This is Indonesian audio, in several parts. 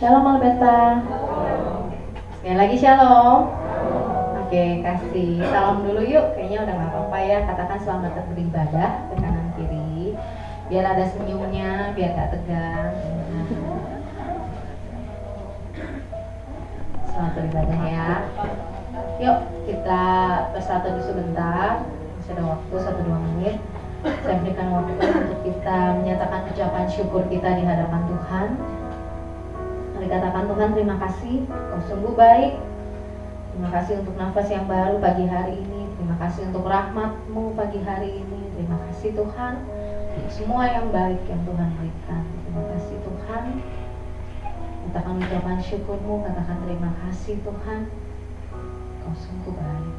Shalom Albeta. Sekali lagi shalom. Oke, kasih salam dulu yuk. Kayaknya udah gak apa-apa ya. Katakan selamat beribadah ke kanan kiri. Biar ada senyumnya, biar gak tegang. Selamat beribadah ya. Yuk kita bersatu dulu sebentar. Masih ada waktu 1-2 menit. Saya berikan waktu untuk kita menyatakan ucapan syukur kita di hadapan Tuhan. Mari katakan, Tuhan terima kasih, Kau sungguh baik. Terima kasih untuk nafas yang baru pagi hari ini. Terima kasih untuk rahmat-Mu pagi hari ini. Terima kasih Tuhan untuk semua yang baik yang Tuhan berikan. Terima kasih Tuhan. Katakan ucapan syukur-Mu, katakan terima kasih Tuhan. Kau sungguh baik.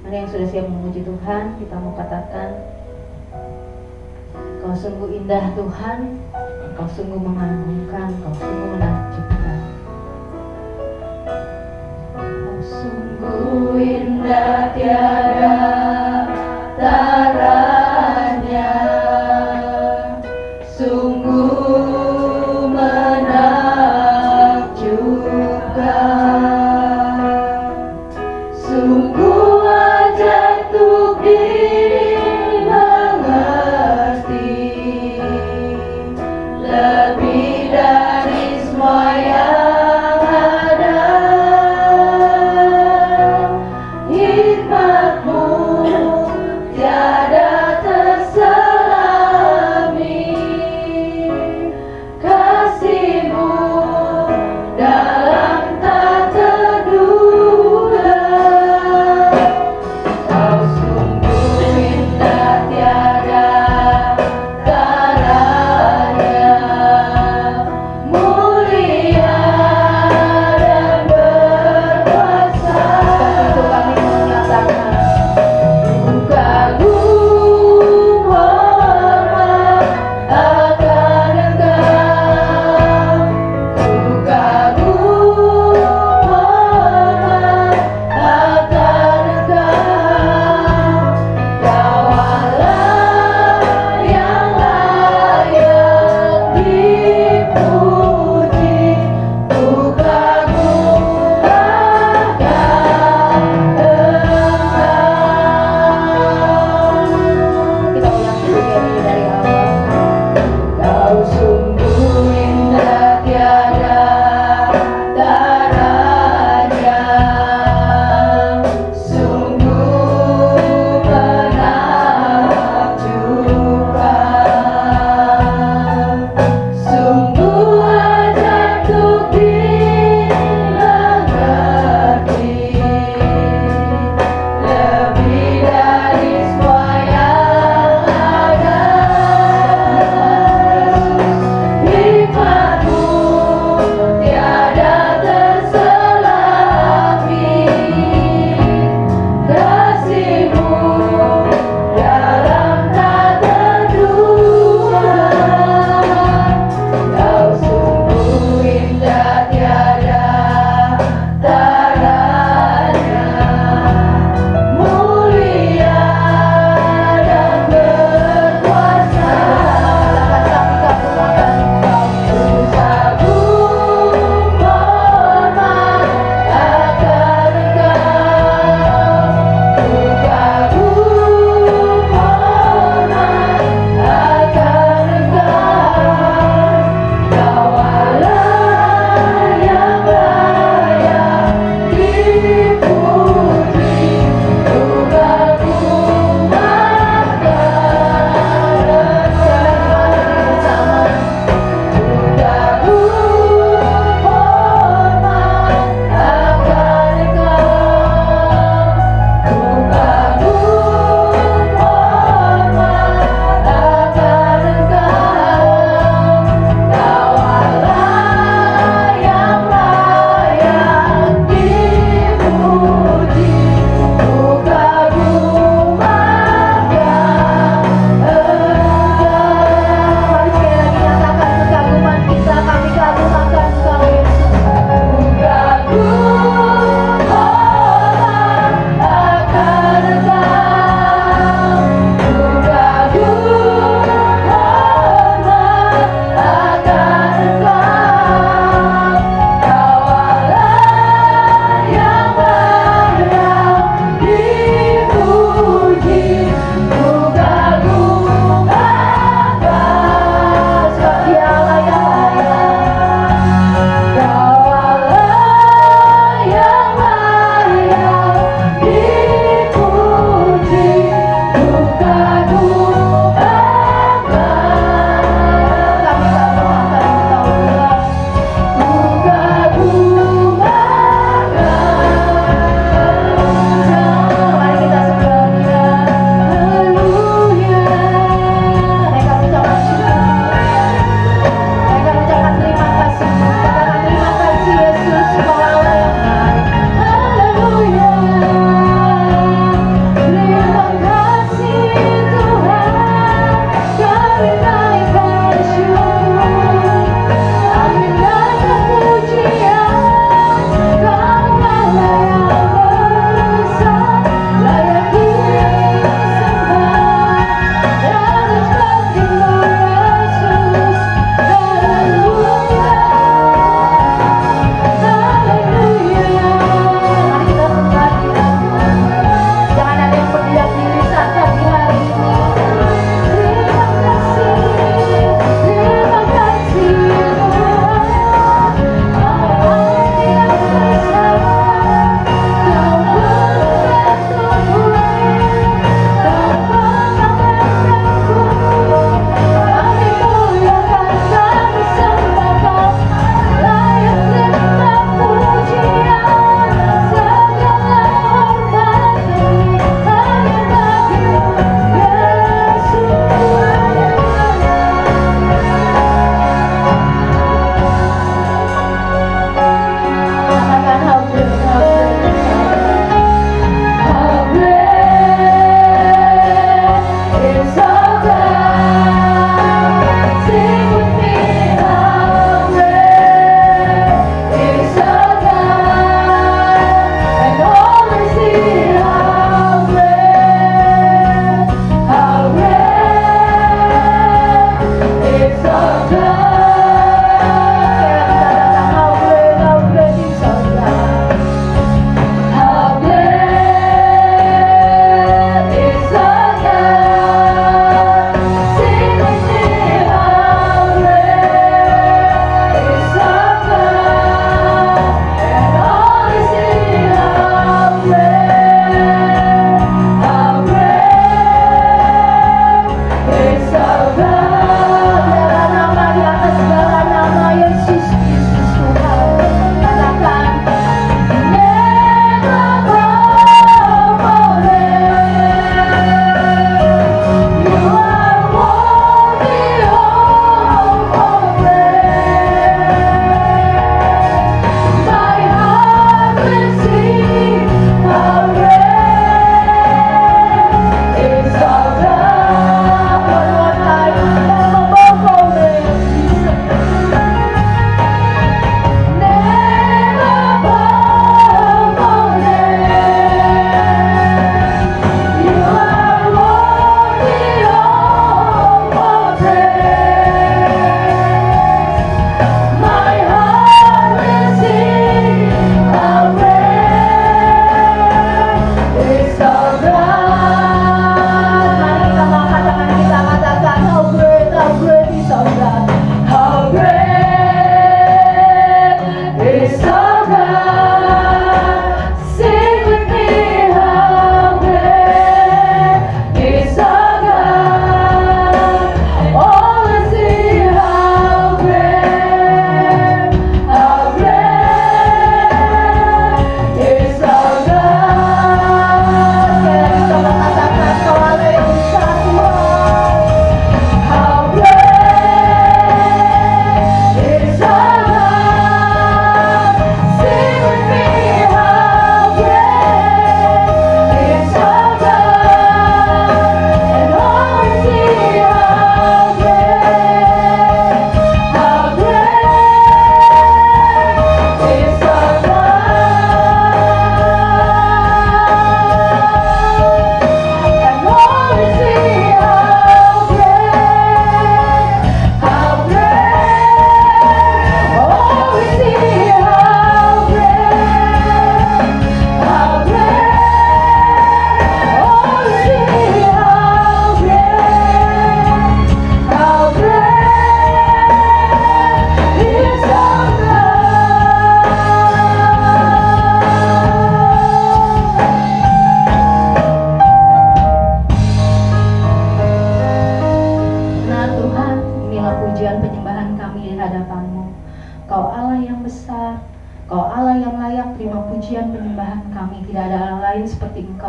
Mari yang sudah siap memuji Tuhan, kita mau katakan, Kau sungguh indah Tuhan, Kau sungguh mengagumkan, Kau sungguh menakjubkan. Kau sungguh indah tiada taranya, sungguh menakjubkan, sungguh untuk dimengerti lebih dari semua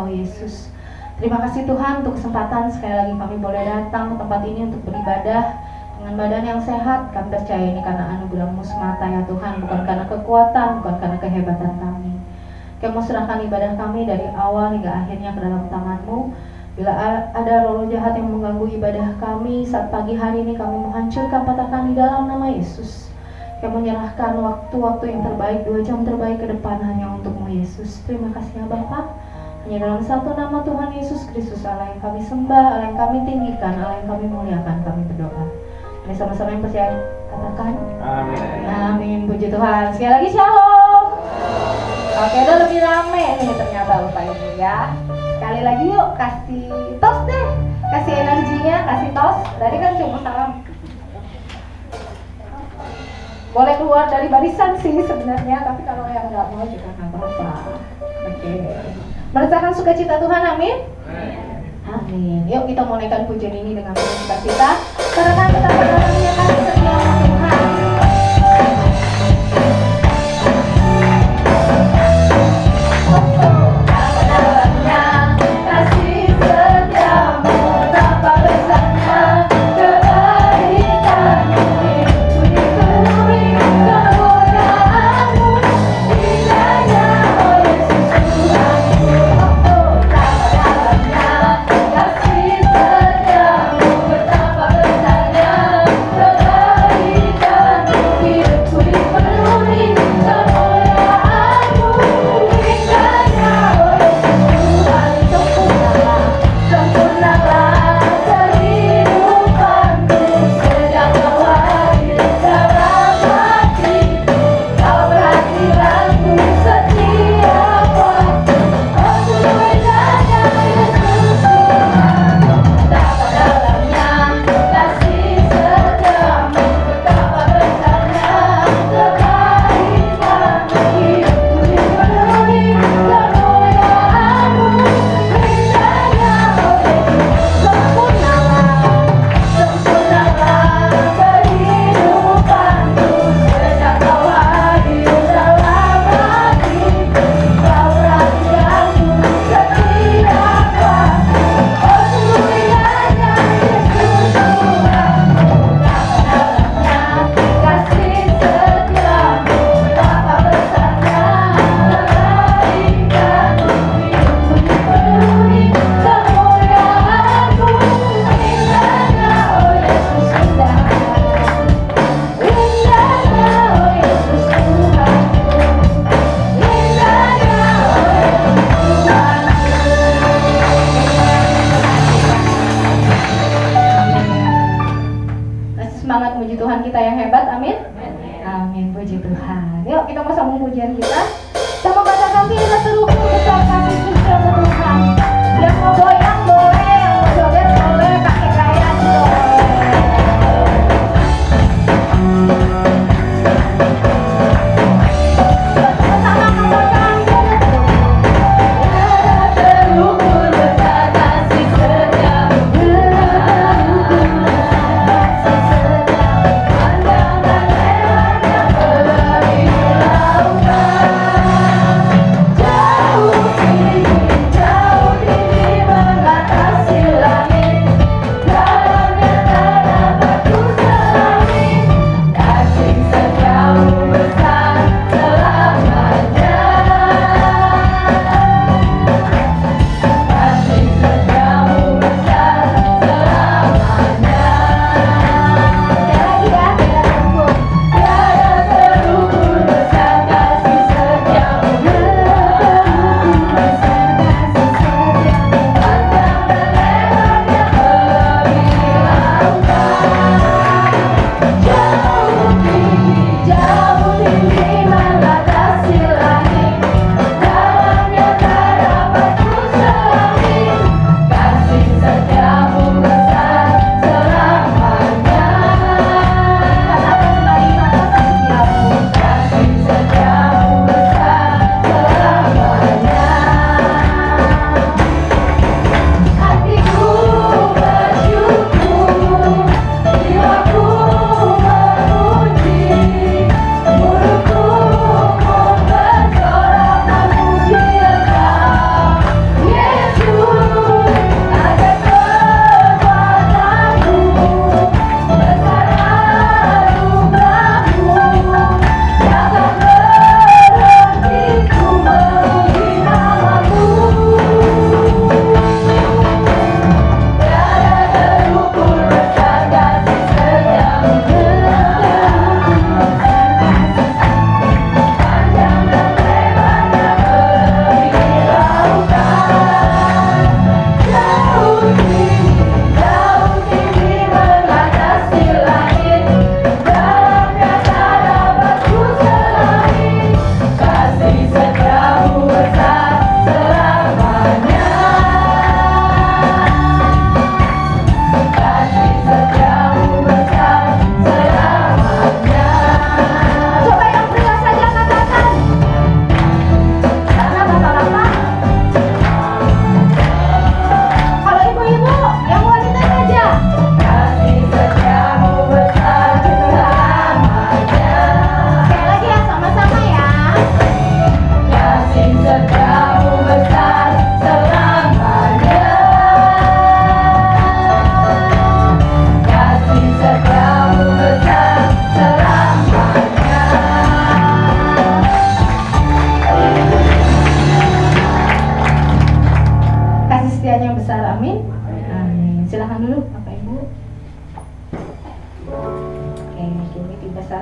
Yesus. Terima kasih Tuhan untuk kesempatan sekali lagi kami boleh datang ke tempat ini untuk beribadah dengan badan yang sehat. Kami percaya ini karena anugerah-Mu semata ya Tuhan, bukan karena kekuatan, bukan karena kehebatan kami. Kami mau serahkan ibadah kami dari awal hingga akhirnya ke dalam tangan-Mu. Bila ada roh jahat yang mengganggu ibadah kami saat pagi hari ini, kami menghancurkan, patahkan di dalam nama Yesus. Kami menyerahkan waktu-waktu yang terbaik, 2 jam terbaik ke depan hanya untuk-Mu Yesus. Terima kasih ya Bapa. Hanya dalam satu nama Tuhan Yesus Kristus, Allah yang kami sembah, Allah yang kami tinggikan, Allah yang kami muliakan, kami berdoa. Ini sama-sama yang percaya katakan amin. Amin, puji Tuhan. Sekali lagi shalom. Oke, udah lebih rame nih ternyata lupa ini ya. Sekali lagi yuk, kasih tos deh, kasih energinya, kasih tos. Tadi kan cuma salam. Boleh keluar dari barisan sih sebenarnya, tapi kalau yang nggak mau juga nggak apa-apa. Oke. Merasakan sukacita Tuhan, amin? Amin. Yuk kita mau naikkan pujian ini dengan sukacita, karena kita berdoa kasih setia Tuhan.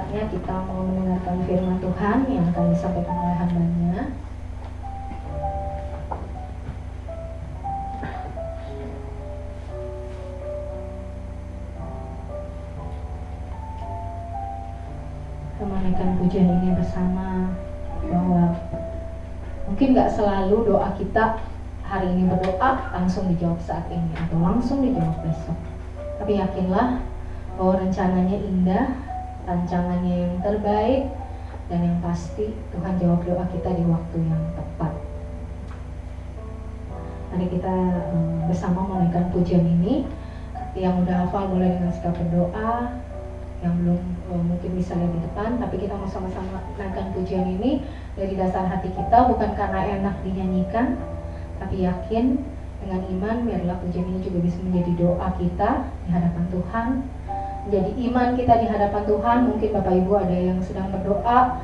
saatnya kita mau mendengarkan firman Tuhan yang akan disampaikan oleh hamba-Nya. Kita menaikkan pujian ini bersama, bahwa mungkin gak selalu doa kita hari ini berdoa langsung dijawab saat ini atau langsung dijawab besok. Tapi yakinlah bahwa rencananya indah, rancangannya yang terbaik, dan yang pasti Tuhan jawab doa kita di waktu yang tepat. Mari kita bersama menaikkan pujian ini. Yang udah hafal boleh dengan sikap berdoa, yang belum mungkin bisa lihat di depan, tapi kita mau sama-sama menaikkan pujian ini dari dasar hati kita, bukan karena enak dinyanyikan, tapi yakin dengan iman. Biarlah pujian ini juga bisa menjadi doa kita di hadapan Tuhan, menjadi iman kita di hadapan Tuhan. Mungkin Bapak Ibu ada yang sedang berdoa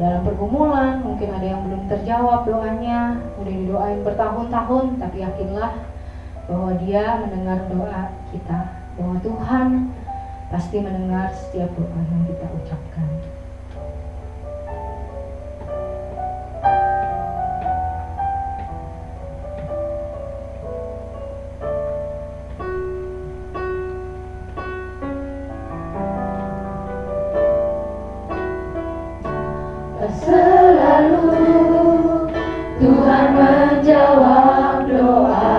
dalam pergumulan, mungkin ada yang belum terjawab doanya, udah didoain bertahun-tahun, tapi yakinlah bahwa Dia mendengar doa kita, bahwa Tuhan pasti mendengar setiap doa yang kita ucapkan. Selalu Tuhan menjawab doa,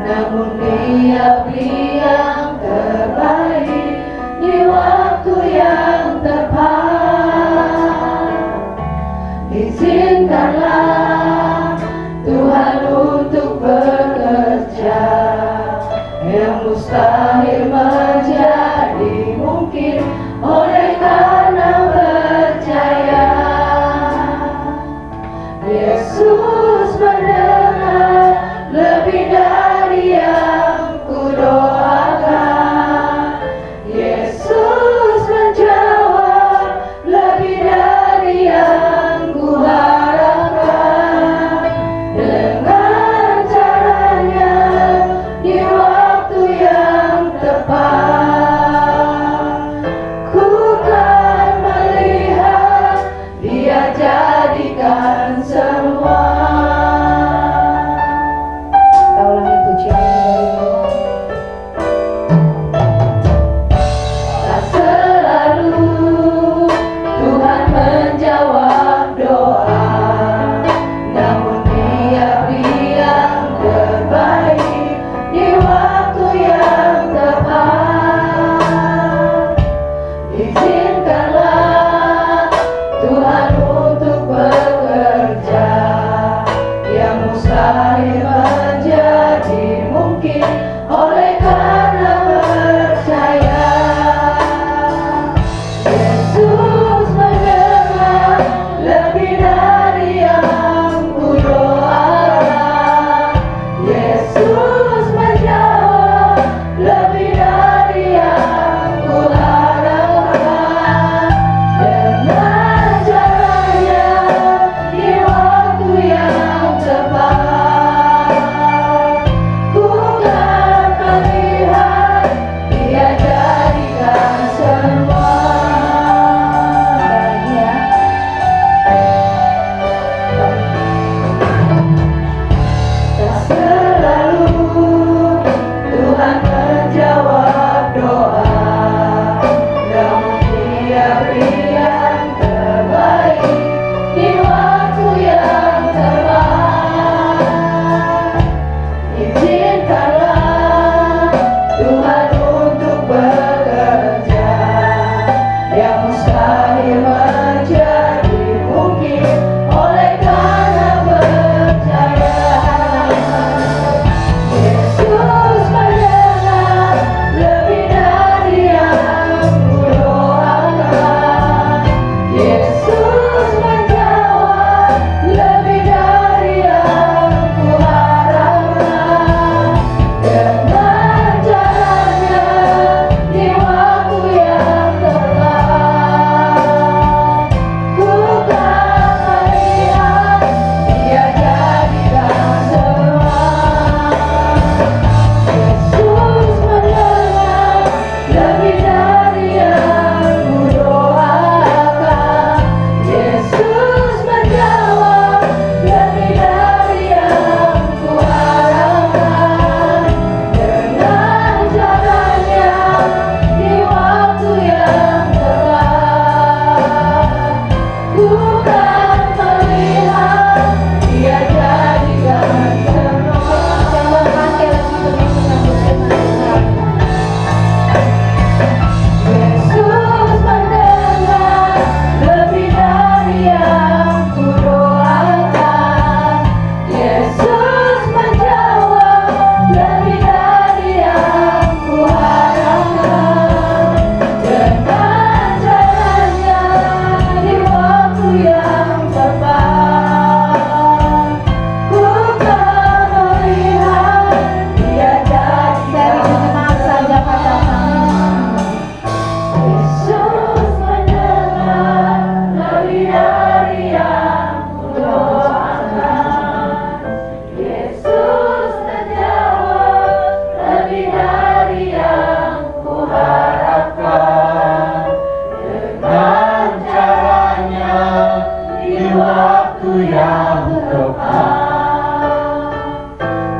namun Dia beri yang terbaik di waktu yang tepat. Izinkanlah Tuhan untuk bekerja, yang mustahil menjadi mungkin oleh karena percaya. Yesus mendengar lebih dari yang kudoakan. Yesus menjawab lebih dari yang kuharapkan. Dengan caranya di waktu yang tepat, ku kan melihat Dia jadikan semua. Kita ulangi pujian ini. Tak selalu Tuhan menjawab doa, namun Dia beri yang terbaik di waktu yang tepat. Izinkanlah Tuhan untuk bekerja, yang mustahil menjadi mungkin oleh karena percaya. Yesus mendengar lebih dari yang kudoakan. Yesus menjawab lebih dari yang kuharapkan. Dengan caranya waktu yang tepat.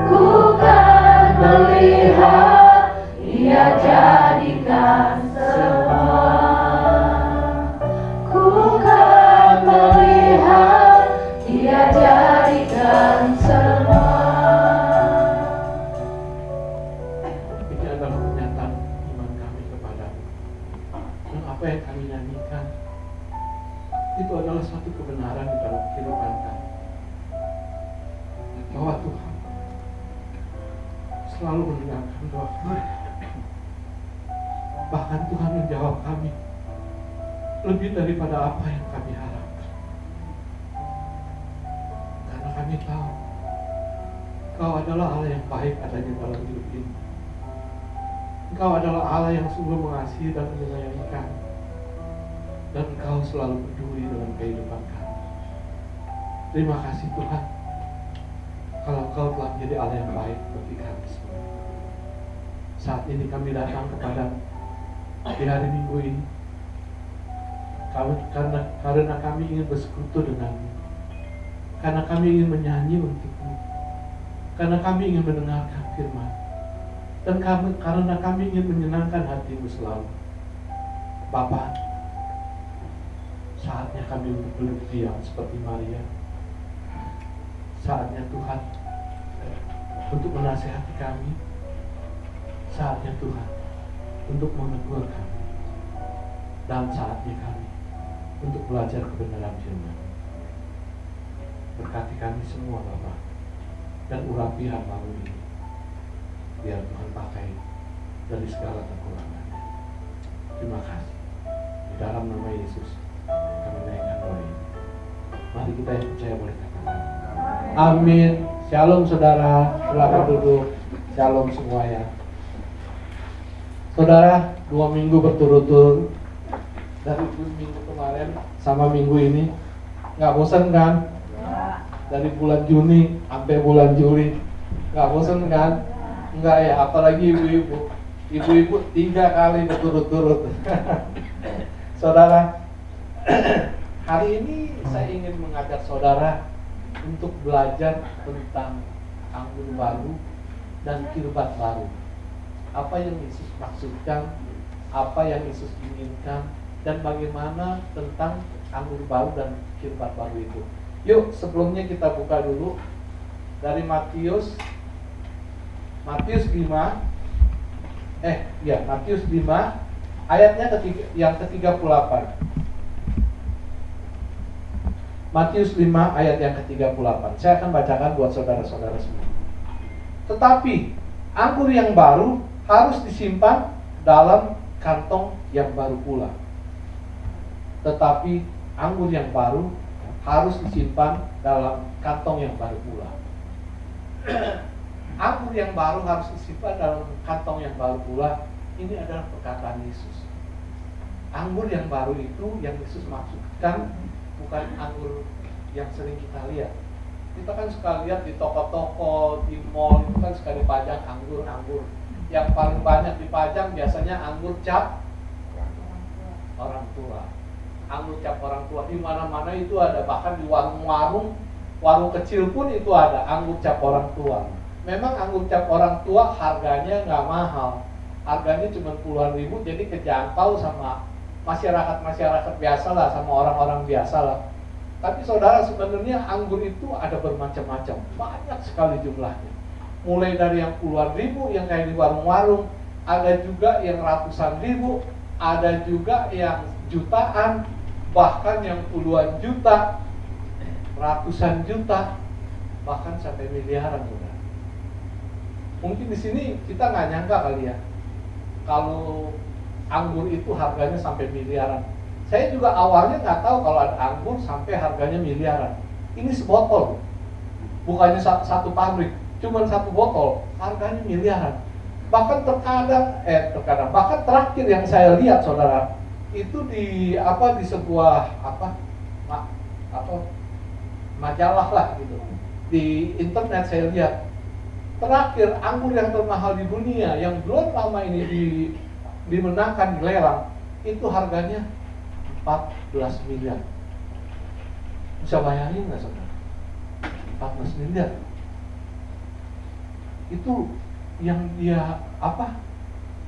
Ku kan melihat Dia jadikan semua. Ku kan melihat Dia jadikan semua. Ini adalah pernyataan iman kami kepadamu. Dan apa yang kami nyanyikan itu adalah suatu kebenaran di dalam kehidupan kami. Bahwa Tuhan selalu mendengarkan doa kami. Bahkan Tuhan menjawab kami lebih daripada apa yang kami harapkan. Karena kami tahu Engkau adalah Allah yang baik adanya dalam hidup ini. Engkau adalah Allah yang sungguh mengasihi dan menyayangi kami. Dan Engkau selalu peduli dengan kehidupan kami. Terima kasih Tuhan, kalau Engkau telah menjadi Allah yang baik bagi kami semua. Saat ini kami datang kepada di hari Minggu ini, karena kami ingin bersekutu denganmu, karena kami ingin menyanyi untukmu, karena kami ingin mendengarkan firman, dan karena kami ingin menyenangkan hatimu selalu. Bapa, saatnya kami untuk duduk diam seperti Maria. Saatnya Tuhan untuk menasihati kami. Saatnya Tuhan untuk menegur kami. Dan saatnya kami untuk belajar kebenaran firman. Berkati kami semua Bapa, dan urapi hamba-Mu ini. Biar Tuhan pakai dari segala kekurangannya. Terima kasih. Di dalam nama Yesus kami naikkan doa ini. Mari kita yang percaya boleh katakan amin. Shalom saudara, silakan duduk. Shalom semuanya. Saudara, 2 minggu berturut-turut dari minggu kemarin sama minggu ini, nggak bosan kan? Dari bulan Juni sampai bulan Juli, nggak bosan kan? Enggak ya, apalagi ibu-ibu. Ibu-ibu 3 kali berturut-turut. Saudara, hari ini saya ingin mengajak saudara untuk belajar tentang anggur baru dan kirbat baru. Apa yang Yesus maksudkan, apa yang Yesus inginkan, dan bagaimana tentang anggur baru dan kirbat baru itu. Yuk, sebelumnya kita buka dulu dari Matius 5. Matius 5 ayatnya yang ke-38. Matius 5 ayat yang ke-38. Saya akan bacakan buat saudara-saudara semua. Tetapi anggur yang baru harus disimpan dalam kantong yang baru pula. Tetapi anggur yang baru harus disimpan dalam kantong yang baru pula. Anggur yang baru harus disimpan dalam kantong yang baru pula. Ini adalah perkataan Yesus. Anggur yang baru itu yang Yesus maksudkan bukan anggur yang sering kita lihat. Kita kan suka lihat di toko-toko, di mall, itu kan suka dipajang anggur-anggur. Yang paling banyak dipajang biasanya anggur cap orang tua. Anggur cap orang tua di mana-mana itu ada, bahkan di warung kecil pun itu ada anggur cap orang tua. Memang anggur cap orang tua harganya nggak mahal, harganya cuma puluhan ribu, jadi kejangkau sama masyarakat biasa lah, sama orang-orang biasa lah. Tapi saudara, sebenarnya anggur itu ada bermacam-macam, banyak sekali jumlahnya. Mulai dari yang puluhan ribu yang kayak di warung-warung, ada juga yang ratusan ribu, ada juga yang jutaan, bahkan yang puluhan juta, ratusan juta, bahkan sampai miliaran. Saudara, mungkin di sini kita nggak nyangka kali ya, kalau anggur itu harganya sampai miliaran. Saya juga awalnya nggak tahu kalau ada anggur sampai harganya miliaran. Ini sebotol, bukannya satu pabrik, cuma satu botol, harganya miliaran. Bahkan terkadang, bahkan terakhir yang saya lihat saudara, itu di sebuah majalah lah gitu, di internet saya lihat. Terakhir anggur yang termahal di dunia yang belum lama ini dimenangkan di lelang, itu harganya 14 miliar. Bisa bayangin nggak saudara? 14 miliar. Itu yang dia apa?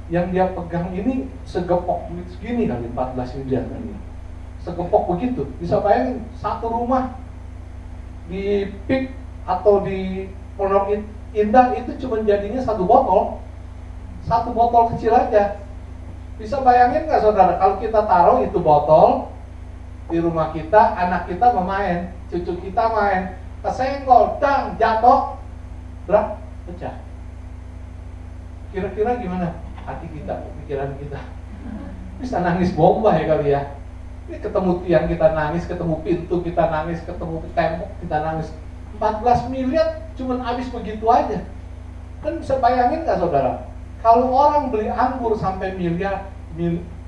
Yang dia pegang ini segepok duit segini kali, 14 miliar kali. Segepok begitu. Bisa bayangin satu rumah di Pik atau di Pondok Indah itu cuma jadinya satu botol kecil aja. Bisa bayangin nggak saudara, kalau kita taruh itu botol di rumah kita, anak kita memain, cucu kita main, kesenggol, dang, jatuh, berat, pecah. Kira-kira gimana hati kita, pikiran kita? Bisa nangis bomba ya kali ya. Ini ketemu tiang kita nangis, ketemu pintu kita nangis, ketemu tembok kita nangis. 14 miliar cuma habis begitu aja. Kan bisa bayangin nggak saudara? Kalau orang beli anggur sampai miliar,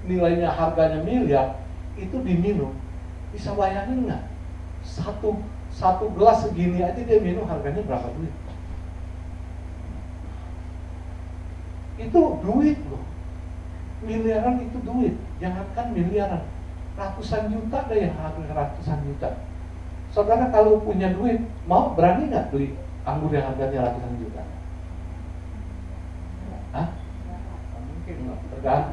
nilainya harganya miliar, itu diminum. Bisa bayangin nggak? Satu gelas segini aja dia minum harganya berapa duit? Itu duit loh. Miliaran itu duit. Jangankan miliaran, ratusan juta ada yang harga ratusan juta. Saudara kalau punya duit, berani nggak beli anggur yang harganya ratusan juta? Hah? Mungkin nggak,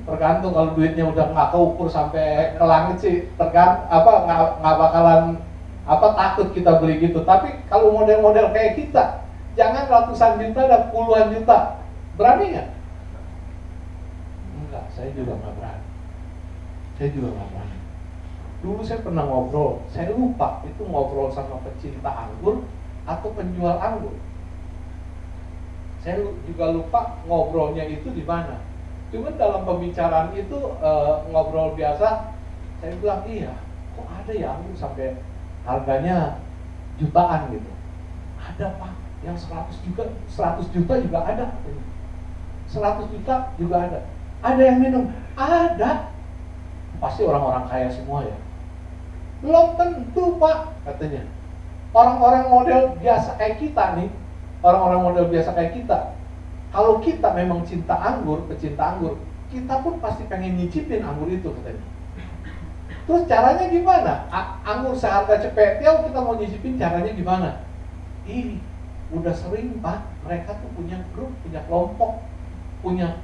tergantung kalau duitnya udah nggak keukur sampai ke langit sih, nggak bakalan takut kita beli gitu. Tapi kalau model-model kayak kita, jangan ratusan juta dan puluhan juta, berani nggak? Enggak, saya juga nggak berani. Dulu saya pernah ngobrol, saya lupa itu ngobrol sama pecinta anggur atau penjual anggur. Saya juga lupa ngobrolnya itu di mana. Cuma dalam pembicaraan itu ngobrol biasa, saya bilang iya, kok ada ya anggur sampai harganya jutaan gitu. Ada Pak, yang 100 juta juga ada. 100 juta juga ada. Ada yang minum? Ada. Pasti orang-orang kaya semua ya. Belum tentu Pak, katanya. Orang-orang model biasa kayak kita nih, kalau kita memang pecinta anggur, kita pun pasti pengen nyicipin anggur itu katanya. Terus caranya gimana? Anggur seharga cepetiau kita mau nyicipin, caranya gimana? Udah sering Pak, mereka tuh punya grup, punya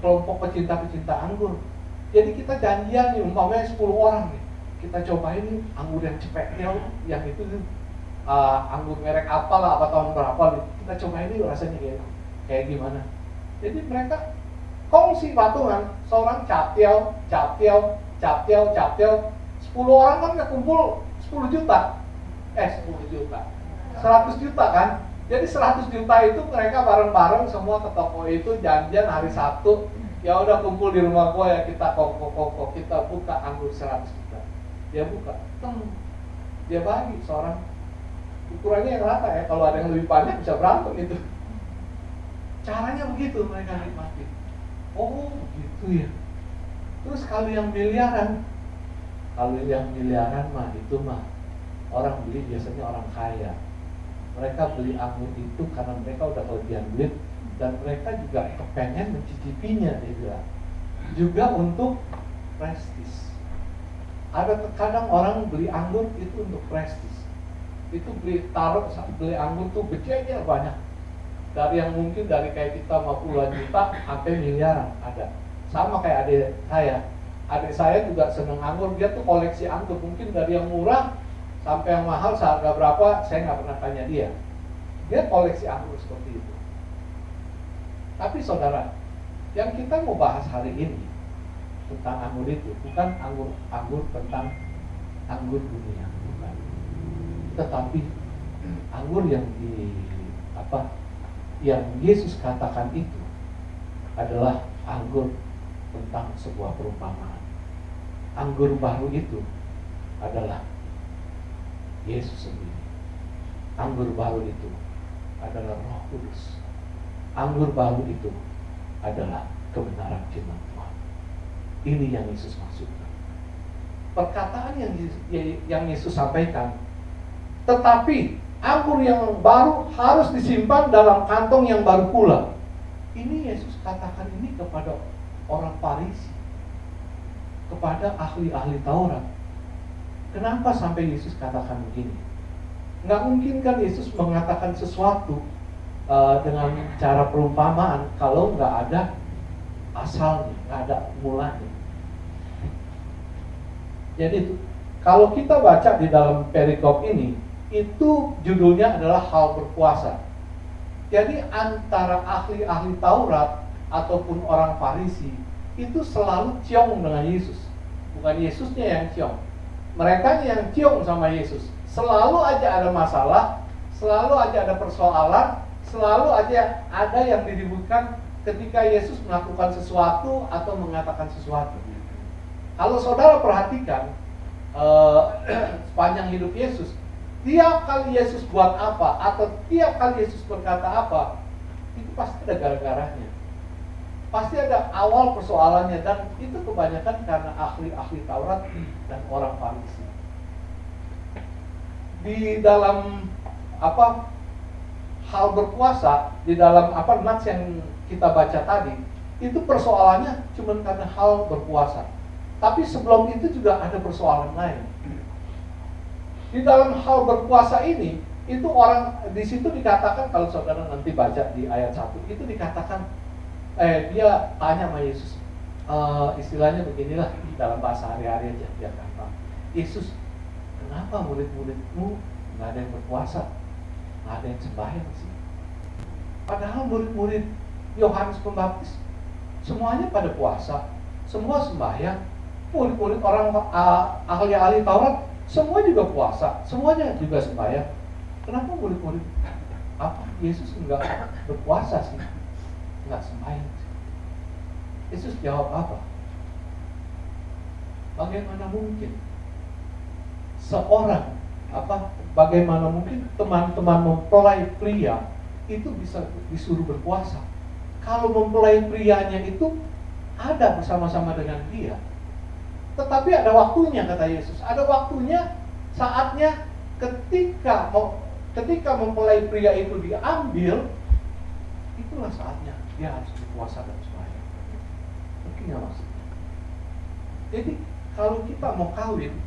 kelompok pecinta anggur. Jadi kita janjian nih, umpamanya 10 orang nih, kita cobain nih anggur yang cepetnya, yang itu anggur merek apalah, apa tahun berapa nih, kita cobain nih rasanya kayak gimana. Jadi mereka kongsi patungan, seorang captiau, 10 orang kan nggak kumpul 10 juta, 100 juta kan. Jadi 100 juta itu mereka bareng-bareng semua ke toko itu, janjian hari Sabtu, ya udah kumpul di rumah gua ya, kita koko kita buka anggur 100 juta. Dia buka, dia bagi seorang, ukurannya yang rata ya, kalau ada yang lebih banyak bisa berantem itu. Caranya begitu mereka nikmatin. Oh begitu ya. Terus kalau yang miliaran mah itu mah orang beli biasanya orang kaya. Mereka beli anggur itu karena mereka udah kelebihan duit, dan mereka juga kepengen mencicipinya, dia bilang. Juga untuk prestis. Ada kadang orang beli anggur itu untuk prestis. Itu beli anggur tuh bejejer banyak. Dari yang mungkin dari kayak kita 50 juta sampai miliaran ada. Sama kayak adik saya. Adik saya juga seneng anggur, dia tuh koleksi anggur, mungkin dari yang murah sampai yang mahal seharga berapa, saya nggak pernah tanya dia. Dia koleksi anggur seperti itu. Tapi saudara, yang kita mau bahas hari ini tentang anggur itu bukan anggur tentang anggur dunia, bukan. Tetapi anggur yang yang Yesus katakan itu adalah anggur tentang sebuah perumpamaan. Anggur baru itu adalah Yesus sendiri. Anggur baru itu adalah Roh Kudus. Anggur baru itu adalah kebenaran firman Tuhan. Ini yang Yesus maksudkan. Perkataan yang Yesus sampaikan, tetapi anggur yang baru harus disimpan dalam kantong yang baru pula. Ini Yesus katakan ini kepada orang Farisi, kepada ahli-ahli Taurat. Kenapa sampai Yesus katakan begini? Nggak mungkin kan Yesus mengatakan sesuatu dengan cara perumpamaan kalau nggak ada asalnya, nggak ada mulanya. Jadi kalau kita baca di dalam perikop ini, itu judulnya adalah hal berpuasa. Jadi antara ahli-ahli Taurat ataupun orang Farisi itu selalu ciong dengan Yesus. Bukan Yesusnya yang ciong. Mereka yang ciong sama Yesus. Selalu aja ada masalah, selalu aja ada persoalan, selalu aja ada yang diributkan ketika Yesus melakukan sesuatu atau mengatakan sesuatu. Kalau saudara perhatikan sepanjang hidup Yesus, tiap kali Yesus buat apa atau tiap kali Yesus berkata apa, itu pasti ada gara-garanya. Pasti ada awal persoalannya, dan itu kebanyakan karena ahli-ahli Taurat dan orang Farisi. Di dalam hal berpuasa, di dalam nats yang kita baca tadi, itu persoalannya cuma karena hal berpuasa. Tapi sebelum itu juga ada persoalan lain. Di dalam hal berpuasa ini, itu orang di situ dikatakan, kalau saudara nanti baca di ayat 1, itu dikatakan dia tanya sama Yesus, istilahnya beginilah dalam bahasa hari-hari aja dia kata, Yesus, kenapa murid-muridmu nggak ada yang berpuasa, nggak ada yang sembahyang sih? Padahal murid-murid Yohanes Pembaptis semuanya pada puasa, semua sembahyang. Murid-murid orang ahli-ahli Taurat semua juga puasa, semuanya juga sembahyang. Kenapa murid-murid Yesus nggak berpuasa sih? Nggak sembahyang. Yesus jawab apa? Bagaimana mungkin seorang bagaimana mungkin teman-teman mempelai pria itu bisa disuruh berpuasa kalau mempelai prianya itu ada bersama-sama dengan dia? Tetapi ada waktunya, kata Yesus. Ada waktunya, saatnya ketika mempelai pria itu diambil, itulah saatnya dia harus berpuasa dan sembahyang. Mungkin nggak maksudnya? Jadi kalau kita mau kawin,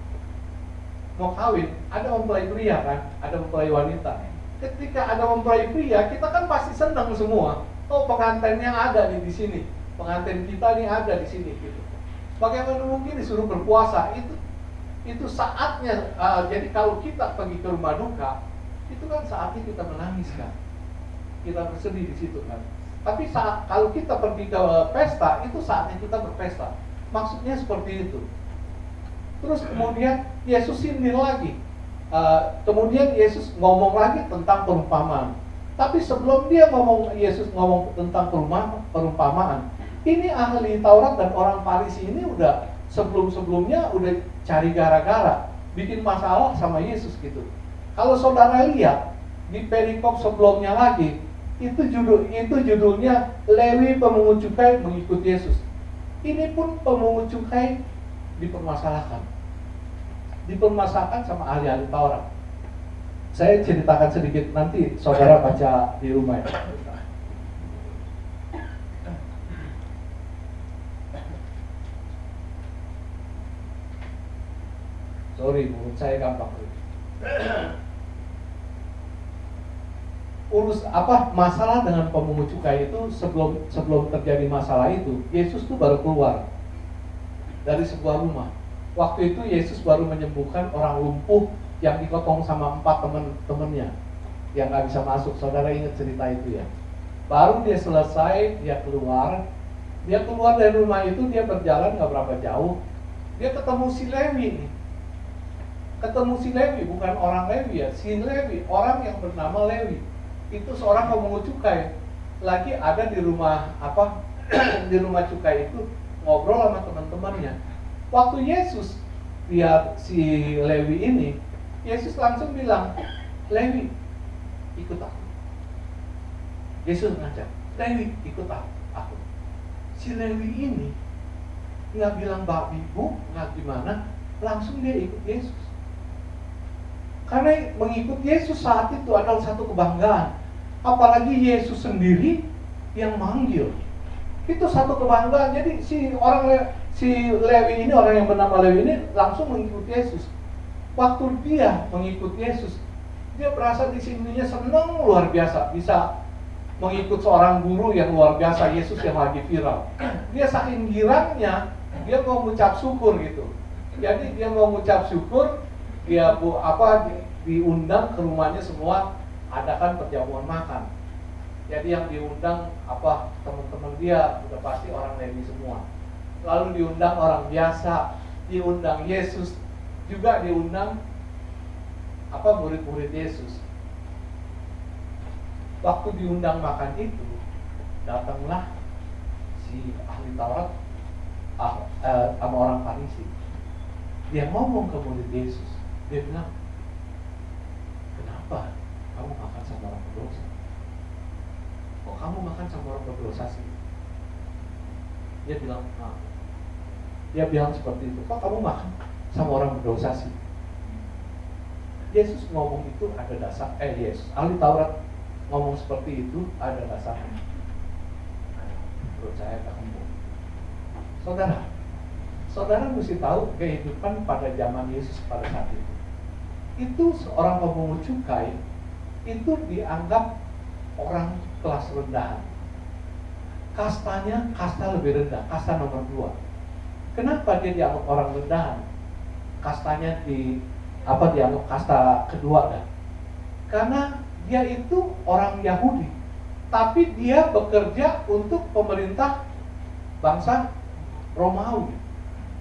ada mempelai pria kan, ada mempelai wanita. Ketika ada mempelai pria, kita kan pasti senang semua. Oh, pengantinnya ada nih di sini, pengantin kita nih ada di sini gitu. Bagaimana mungkin disuruh berpuasa? Itu saatnya. Jadi kalau kita pergi ke rumah duka, itu kan saatnya kita menangis kan, kita bersedih di situ kan. Tapi kalau kita pergi ke pesta, itu saatnya kita berpesta. Maksudnya seperti itu. Terus kemudian Yesus sindir lagi. Kemudian Yesus ngomong lagi tentang perumpamaan. Tapi sebelum Yesus ngomong tentang perumpamaan, ini ahli Taurat dan orang Farisi ini udah sebelum-sebelumnya udah cari gara-gara, bikin masalah sama Yesus gitu. Kalau saudara lihat di perikop sebelumnya lagi, itu judulnya Lewi pemungut cukai mengikut Yesus. Ini pun pemungut cukai dipermasalahkan sama ahli-ahli Taurat. Saya ceritakan sedikit, nanti saudara baca di rumah ya. Sorry, mulut saya gampang. Masalah dengan pemungut cukai itu sebelum terjadi masalah itu, Yesus tuh baru keluar dari sebuah rumah. Waktu itu Yesus baru menyembuhkan orang lumpuh yang dikotong sama 4 teman-temannya yang nggak bisa masuk. Saudara ingat cerita itu ya? Baru dia selesai, dia keluar dari rumah itu, dia berjalan nggak berapa jauh, dia ketemu si Lewi nih. Bukan orang Lewi ya, si Lewi, orang yang bernama Lewi. Itu seorang pemungut cukai, lagi ada di rumah di rumah cukai itu ngobrol sama teman-temannya. Waktu Yesus lihat si Lewi ini, Yesus langsung bilang, Lewi, ikut aku. Yesus ngajak, Lewi, ikut aku. Si Lewi ini nggak bilang babi bu, nggak gimana, langsung dia ikut Yesus. Karena mengikut Yesus saat itu adalah satu kebanggaan. Apalagi Yesus sendiri yang manggil. Itu satu kebanggaan. Jadi si Lewi ini, orang yang bernama Lewi ini langsung mengikut Yesus. Waktu dia mengikut Yesus, dia berasa di sininya senang luar biasa, bisa mengikut seorang guru yang luar biasa, Yesus yang lagi viral. Dia saking girangnya, dia mau mengucap syukur gitu. Jadi dia mau mengucap syukur, dia diundang ke rumahnya semua, adakan perjamuan makan. Jadi yang diundang teman-teman dia udah pasti orang Lewi semua. Lalu diundang orang biasa, diundang Yesus, juga diundang murid-murid Yesus. Waktu diundang makan itu, datanglah si ahli Taurat sama orang Farisi. Dia ngomong ke murid Yesus, dia bilang, kenapa kamu makan sama orang berdosa? Kok kamu makan sama orang berdosa sih? Dia bilang seperti itu. Kok kamu makan sama orang berdosa sih? Yesus ngomong itu ada dasar. Yesus ahli Taurat ngomong seperti itu ada dasarnya. Menurut saya kamu, saudara mesti tahu kehidupan pada zaman Yesus pada saat itu. Itu seorang pemungut cukai itu dianggap orang kelas rendahan. Kastanya kasta lebih rendah, kasta nomor 2. Kenapa dia dianggap orang rendahan? Kastanya dianggap kasta kedua kan? Karena dia itu orang Yahudi, tapi dia bekerja untuk pemerintah bangsa Romawi.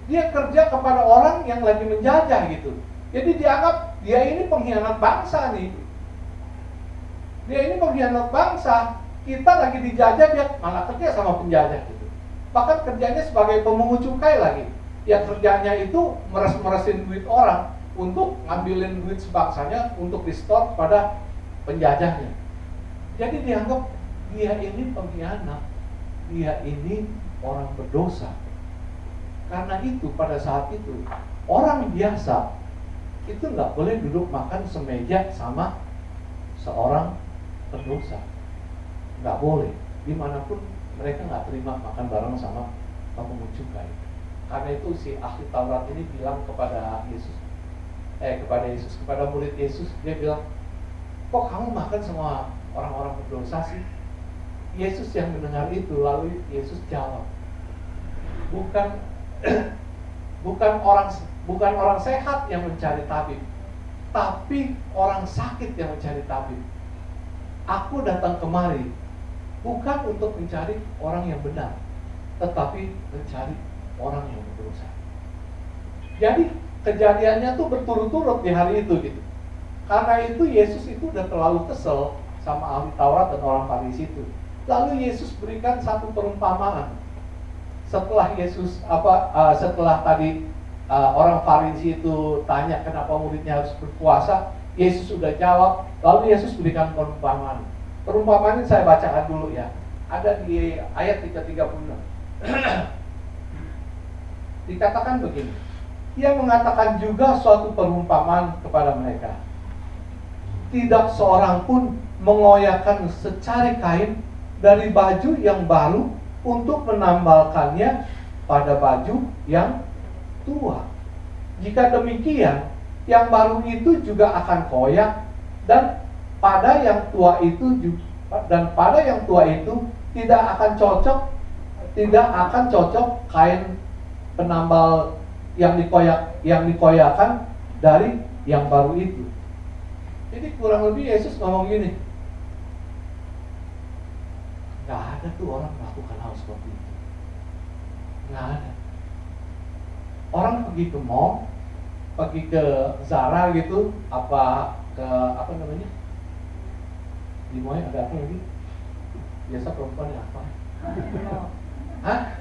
Dia kerja kepada orang yang lagi menjajah gitu. Jadi dianggap dia ini pengkhianat bangsa nih. Dia ini pengkhianat bangsa. Kita lagi dijajah, dia malah kerja sama penjajah gitu. Bahkan kerjanya sebagai pemungut cukai lagi. Ya kerjanya itu meres-meresin duit orang untuk ngambilin duit sebangsanya untuk di-store pada penjajahnya. Jadi dianggap dia ini pengkhianat, dia ini orang berdosa. Karena itu pada saat itu orang biasa itu nggak boleh duduk makan semeja sama seorang berdosa, nggak boleh. Dimanapun mereka nggak terima makan bareng sama pemungut cukai. Karena itu si ahli Taurat ini bilang kepada murid Yesus, dia bilang, kok kamu makan sama orang-orang berdosa sih? Yesus yang mendengar itu, lalu Yesus jawab, bukan orang sehat yang mencari tabib, tapi orang sakit yang mencari tabib. Aku datang kemari bukan untuk mencari orang yang benar, tetapi mencari orang yang berdosa. Jadi kejadiannya tuh berturut-turut di hari itu gitu. Karena itu Yesus itu udah terlalu kesel sama ahli Taurat dan orang Farisi itu. Lalu Yesus berikan satu perumpamaan. Setelah tadi orang Farisi itu tanya kenapa muridnya harus berpuasa, Yesus sudah jawab. Lalu Yesus berikan perumpamaan. Perumpamaan ini saya bacakan dulu ya. Ada di ayat 36. Dikatakan begini. Ia mengatakan juga suatu perumpamaan kepada mereka. Tidak seorang pun mengoyakkan secari kain dari baju yang baru untuk menambalkannya pada baju yang tua. Jika demikian, yang baru itu juga akan koyak, dan pada yang tua itu tidak akan cocok kain penambal yang dikoyakan dari yang baru itu. Jadi kurang lebih Yesus ngomong gini, nggak ada tuh orang melakukan hal seperti itu. Nggak ada. Orang pergi ke mall, pergi ke Zara gitu, apa namanya? Di mall ada apa lagi? Biasa perempuan yang apa? Hah?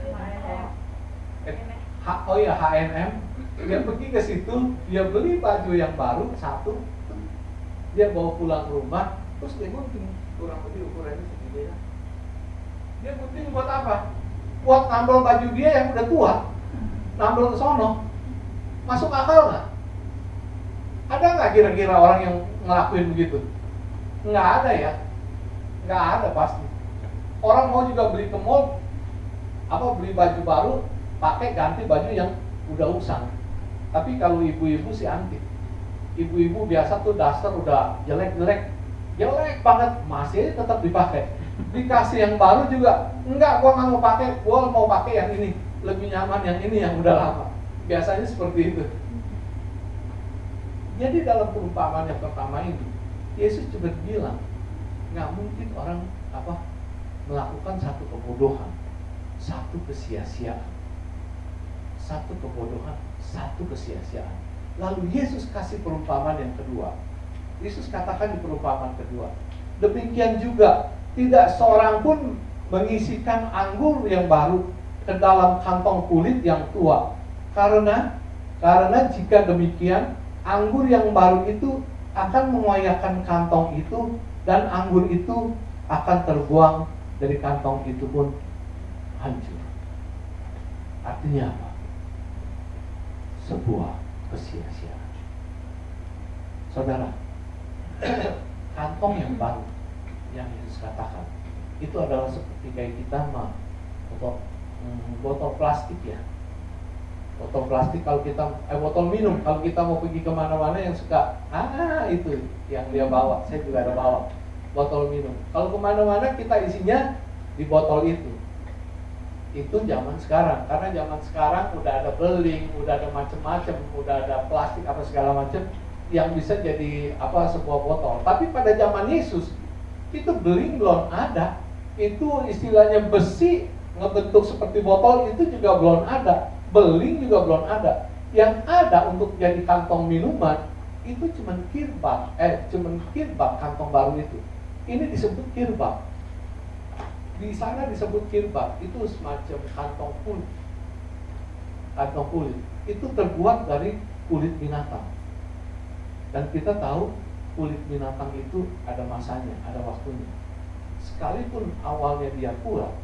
Oh ya, H&M. Dia pergi ke situ, dia beli baju yang baru satu, dia bawa pulang ke rumah, terus dia gunting, kurang lebih ukurannya segini ya. Dia gunting buat apa? Buat nambel baju dia yang udah tua, nambel ke sono. Masuk akal nggak? Ada nggak kira-kira orang yang ngelakuin begitu? Nggak ada ya, nggak ada pasti. Orang mau juga beli ke mall, beli baju baru, pakai ganti baju yang udah usang. Tapi kalau ibu-ibu sih antik. Ibu-ibu biasa tuh daster udah jelek banget, masih tetap dipakai. Dikasih yang baru juga, enggak, gua nggak mau pakai, gua mau pakai yang ini, lebih nyaman yang ini yang udah lama. Biasanya seperti itu. Jadi dalam perumpamaan yang pertama ini, Yesus juga bilang, nggak mungkin orang melakukan satu kebodohan, satu kesia-siaan, satu kebodohan, satu kesia-siaan. Lalu Yesus kasih perumpamaan yang kedua. Yesus katakan di perumpamaan kedua, demikian juga tidak seorang pun mengisikan anggur yang baru ke dalam kantong kulit yang tua. Karena jika demikian, anggur yang baru itu akan mengoyakkan kantong itu, dan anggur itu akan terbuang dari kantong itu pun hancur. Artinya apa? Sebuah kesia-siaan. Saudara, kantong yang baru yang Yesus katakan itu adalah seperti kayak kita botol plastik ya. Botol plastik kalau kita botol minum kalau kita mau pergi kemana-mana yang suka itu yang dia bawa. Saya juga ada bawa botol minum. Kalau kemana-mana kita isinya di botol itu. Itu zaman sekarang, karena zaman sekarang udah ada beling, udah ada macam-macam, udah ada plastik apa segala macam yang bisa jadi sebuah botol. Tapi pada zaman Yesus itu beling belum ada. Itu istilahnya besi ngebentuk seperti botol itu juga belum ada. Beling juga belum ada. Yang ada untuk jadi kantong minuman itu cuman kirbak kantong baru itu. Ini disebut kirbak. Di sana disebut kirbak, itu semacam kantong kulit. Kantong kulit itu terbuat dari kulit binatang. Dan kita tahu kulit binatang itu ada masanya, ada waktunya. Sekalipun awalnya dia kuat,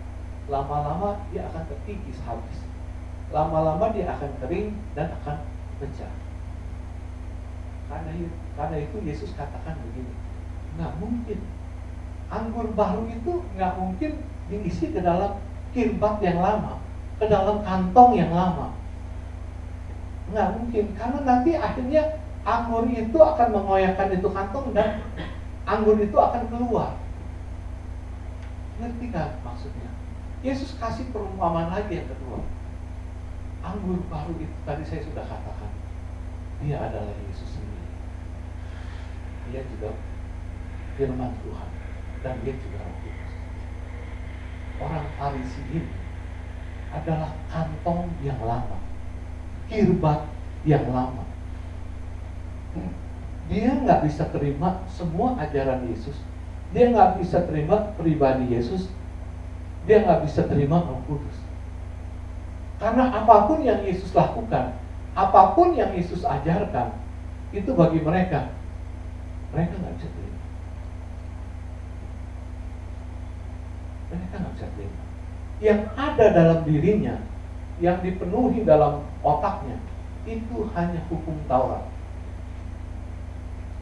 lama-lama dia akan terkikis habis. Lama-lama dia akan kering dan akan pecah. Karena itu Yesus katakan begini, nggak mungkin anggur baru itu nggak mungkin diisi ke dalam kirbak yang lama, ke dalam kantong yang lama. Nggak mungkin, karena nanti akhirnya anggur itu akan mengoyakkan itu kantong dan anggur itu akan keluar. Ngerti kan maksudnya? Yesus kasih perumpamaan lagi yang kedua. Anggur baru itu tadi saya sudah katakan, dia adalah Yesus sendiri. Dia juga firman Tuhan dan dia juga Roh Kudus. Orang Farisi ini adalah kantong yang lama, kirbak yang lama. Dia nggak bisa terima semua ajaran Yesus. Dia nggak bisa terima pribadi Yesus. Dia nggak bisa terima Roh Kudus. Karena apapun yang Yesus lakukan, apapun yang Yesus ajarkan, itu bagi mereka nggak bisa terima. Mereka nggak bisa terima. Yang ada dalam dirinya, yang dipenuhi dalam otaknya, itu hanya hukum Taurat.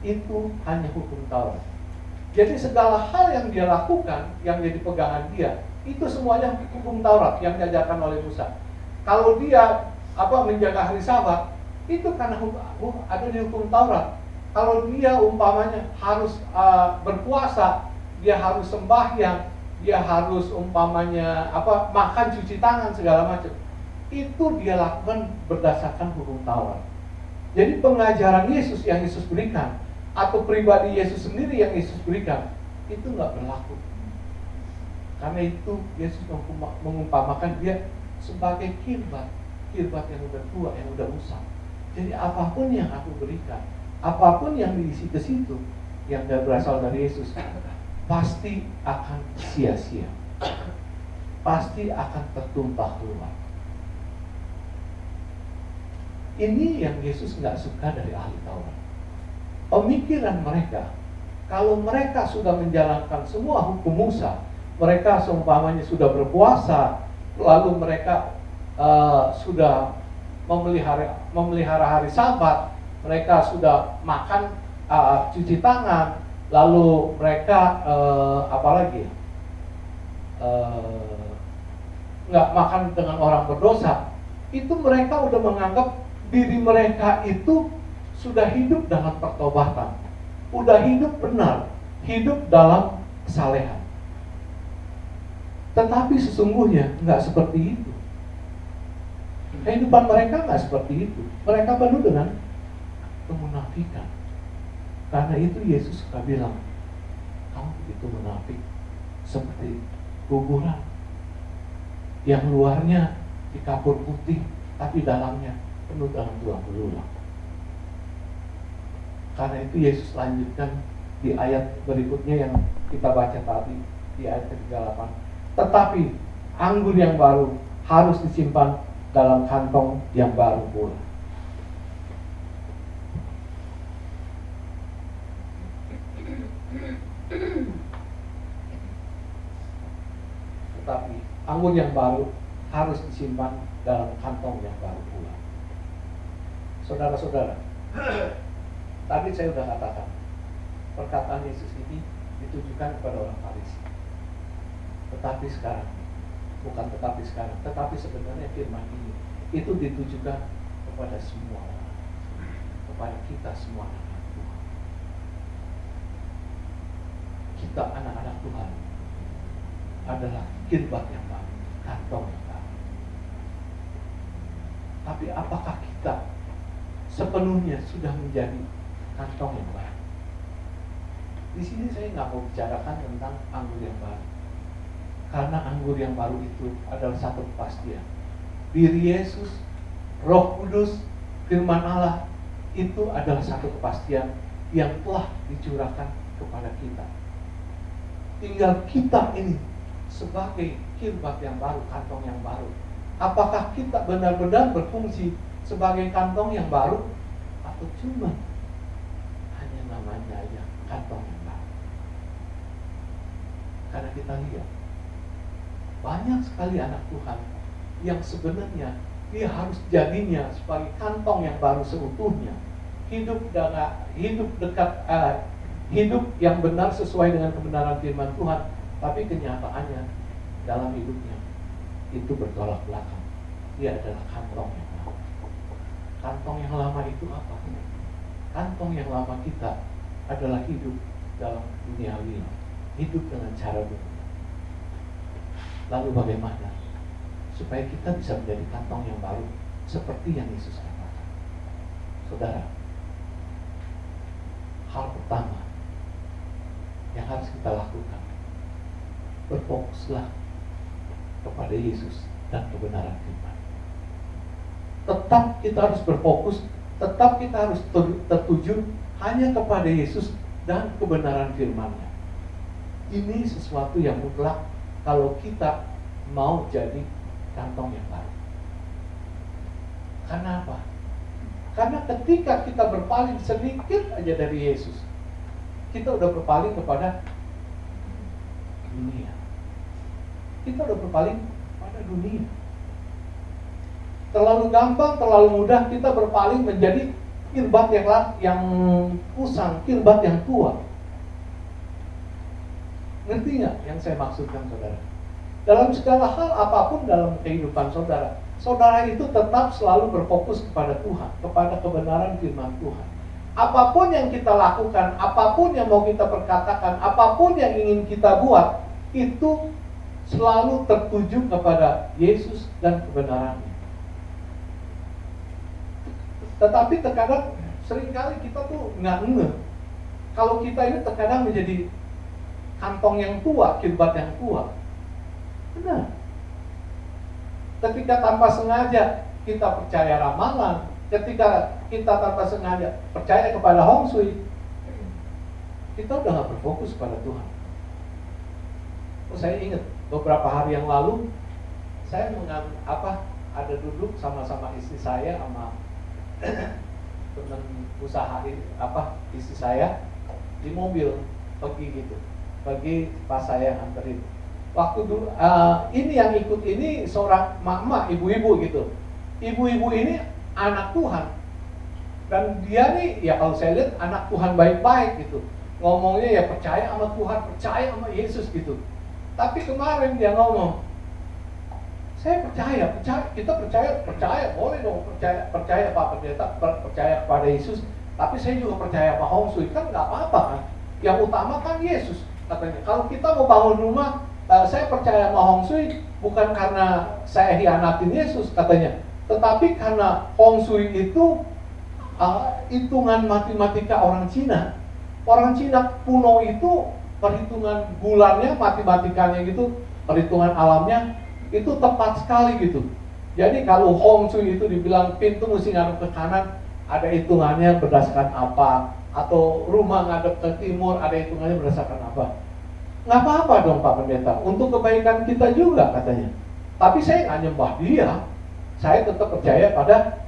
Itu hanya hukum Taurat. Jadi segala hal yang dia lakukan, yang jadi pegangan dia, itu semuanya hukum Taurat yang diajarkan oleh Musa. Kalau dia menjaga hari Sabat, itu karena ada di hukum Taurat. Kalau dia umpamanya harus berpuasa, dia harus sembahyang, dia harus umpamanya makan, cuci tangan segala macam, itu dia lakukan berdasarkan hukum Taurat. Jadi pengajaran Yesus yang Yesus berikan atau pribadi Yesus sendiri yang Yesus berikan itu nggak berlaku. Karena itu Yesus mengumpamakan dia sebagai kirbak yang udah tua, yang udah usang. Jadi apapun yang aku berikan, apapun yang diisi ke situ yang berasal dari Yesus, pasti akan sia-sia, pasti akan tertumpah keluar. Ini yang Yesus nggak suka dari ahli Taurat. Pemikiran mereka, kalau mereka sudah menjalankan semua hukum Musa, mereka seumpamanya sudah berpuasa, lalu mereka sudah memelihara hari Sabat, mereka sudah makan, cuci tangan, lalu mereka nggak makan dengan orang berdosa, itu mereka udah menganggap diri mereka itu sudah hidup dalam pertobatan, udah hidup benar, hidup dalam kesalehan. Tetapi sesungguhnya nggak seperti itu. Kehidupan mereka nggak seperti itu. Mereka penuh dengan kemunafikan. Karena itu Yesus suka bilang, kamu begitu munafik, seperti kuburan yang luarnya dikapur putih, tapi dalamnya penuh dengan tulang belulang. Karena itu Yesus lanjutkan di ayat berikutnya yang kita baca tadi, di ayat ke-38. Tetapi anggur yang baru harus disimpan dalam kantong yang baru pula. Tetapi anggur yang baru harus disimpan dalam kantong yang baru pula. Saudara-saudara, tadi saya sudah katakan, perkataan Yesus ini ditujukan kepada orang Farisi. Tetapi sekarang, tetapi sebenarnya firman ini itu ditujukan kepada semua orang, kepada kita semua anak Tuhan. Kita anak-anak Tuhan adalah kirbat yang baru, kantong yang baru. Tapi apakah kita sepenuhnya sudah menjadi kantong yang baru? Di sini saya nggak mau bicarakan tentang anggur yang baru, karena anggur yang baru itu adalah satu kepastian. Diri Yesus, Roh Kudus, Firman Allah itu adalah satu kepastian yang telah dicurahkan kepada kita. Tinggal kita ini sebagai kirbat yang baru, kantong yang baru. Apakah kita benar-benar berfungsi sebagai kantong yang baru, atau cuma hanya namanya aja kantong yang baru? Karena kita lihat banyak sekali anak Tuhan yang sebenarnya dia harus jadinya sebagai kantong yang baru seutuhnya, hidup hidup yang benar sesuai dengan kebenaran firman Tuhan, tapi kenyataannya dalam hidupnya itu bertolak belakang. Dia adalah kantong yang lama. Kantong yang lama itu apa? Kantong yang lama kita adalah hidup dalam duniawi, hidup dengan cara dunia. Lalu bagaimana supaya kita bisa menjadi kantong yang baru seperti yang Yesus katakan? Saudara, hal pertama yang harus kita lakukan, berfokuslah kepada Yesus dan kebenaran firman. Tetap kita harus berfokus, tetap kita harus tertuju hanya kepada Yesus dan kebenaran firman-Nya. Ini sesuatu yang mutlak kalau kita mau jadi kantong yang baru. Karena apa? Karena ketika kita berpaling sedikit aja dari Yesus, kita udah berpaling kepada dunia. Kita udah berpaling pada dunia. Terlalu gampang, terlalu mudah kita berpaling menjadi kirbat yang usang, kirbat yang tua. Ngerti nggak yang saya maksudkan, saudara? Dalam segala hal apapun dalam kehidupan saudara, saudara itu tetap selalu berfokus kepada Tuhan, kepada kebenaran firman Tuhan. Apapun yang kita lakukan, apapun yang mau kita perkatakan, apapun yang ingin kita buat, itu selalu tertuju kepada Yesus dan kebenarannya. Tetapi terkadang seringkali kita tuh nggak ngeh kalau kita ini terkadang menjadi kantong yang tua, kirbat yang tua. Benar. Ketika tanpa sengaja kita percaya ramalan, ketika kita tanpa sengaja percaya kepada Hong Shui, kita udah nggak berfokus pada Tuhan. Saya ingat beberapa hari yang lalu saya ada duduk sama-sama istri saya sama teman usaha istri saya di mobil pergi pas saya nganterin. Waktu dulu ini yang ikut ini seorang mama, ibu-ibu gitu. Ibu-ibu ini anak Tuhan. Dan dia nih ya kalau saya lihat anak Tuhan baik-baik gitu. Ngomongnya ya percaya sama Tuhan, percaya sama Yesus gitu. Tapi kemarin dia ngomong, saya kita percaya, boleh dong percaya Pak Pendeta, percaya kepada Yesus. Tapi saya juga percaya Pak Hong Sui, kan nggak apa-apa kan. Yang utama kan Yesus katanya. Kalau kita mau bangun rumah, saya percaya Pak Hong Sui bukan karena saya hianatin Yesus katanya, tetapi karena Hong Sui itu hitungan matematika orang Cina. Orang Cina kuno itu perhitungan bulannya, matematikanya gitu, perhitungan alamnya itu tepat sekali gitu. Jadi kalau Hong Sui itu dibilang pintu mesti ngadep ke kanan, ada hitungannya berdasarkan apa, atau rumah ngadep ke timur, ada hitungannya berdasarkan apa. Nggak apa-apa dong Pak Pendeta, untuk kebaikan kita juga katanya. Tapi saya nggak nyembah dia, saya tetap percaya pada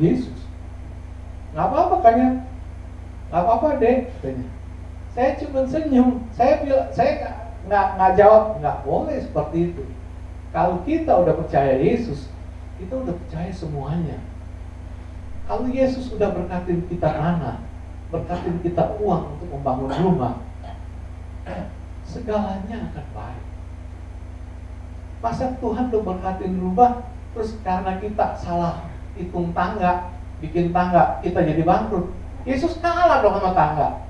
Yesus. Nggak apa-apa kayaknya, nggak apa-apa deh katanya. Saya cuma senyum, saya nggak jawab, nggak boleh seperti itu. Kalau kita udah percaya Yesus, kita udah percaya semuanya. Kalau Yesus udah berkatin kita tanah, berkatin kita uang untuk membangun rumah, segalanya akan baik. Masa Tuhan udah berkatin rumah, terus karena kita salah hitung tangga, bikin tangga, kita jadi bangkrut. Yesus kalah dong sama tangga.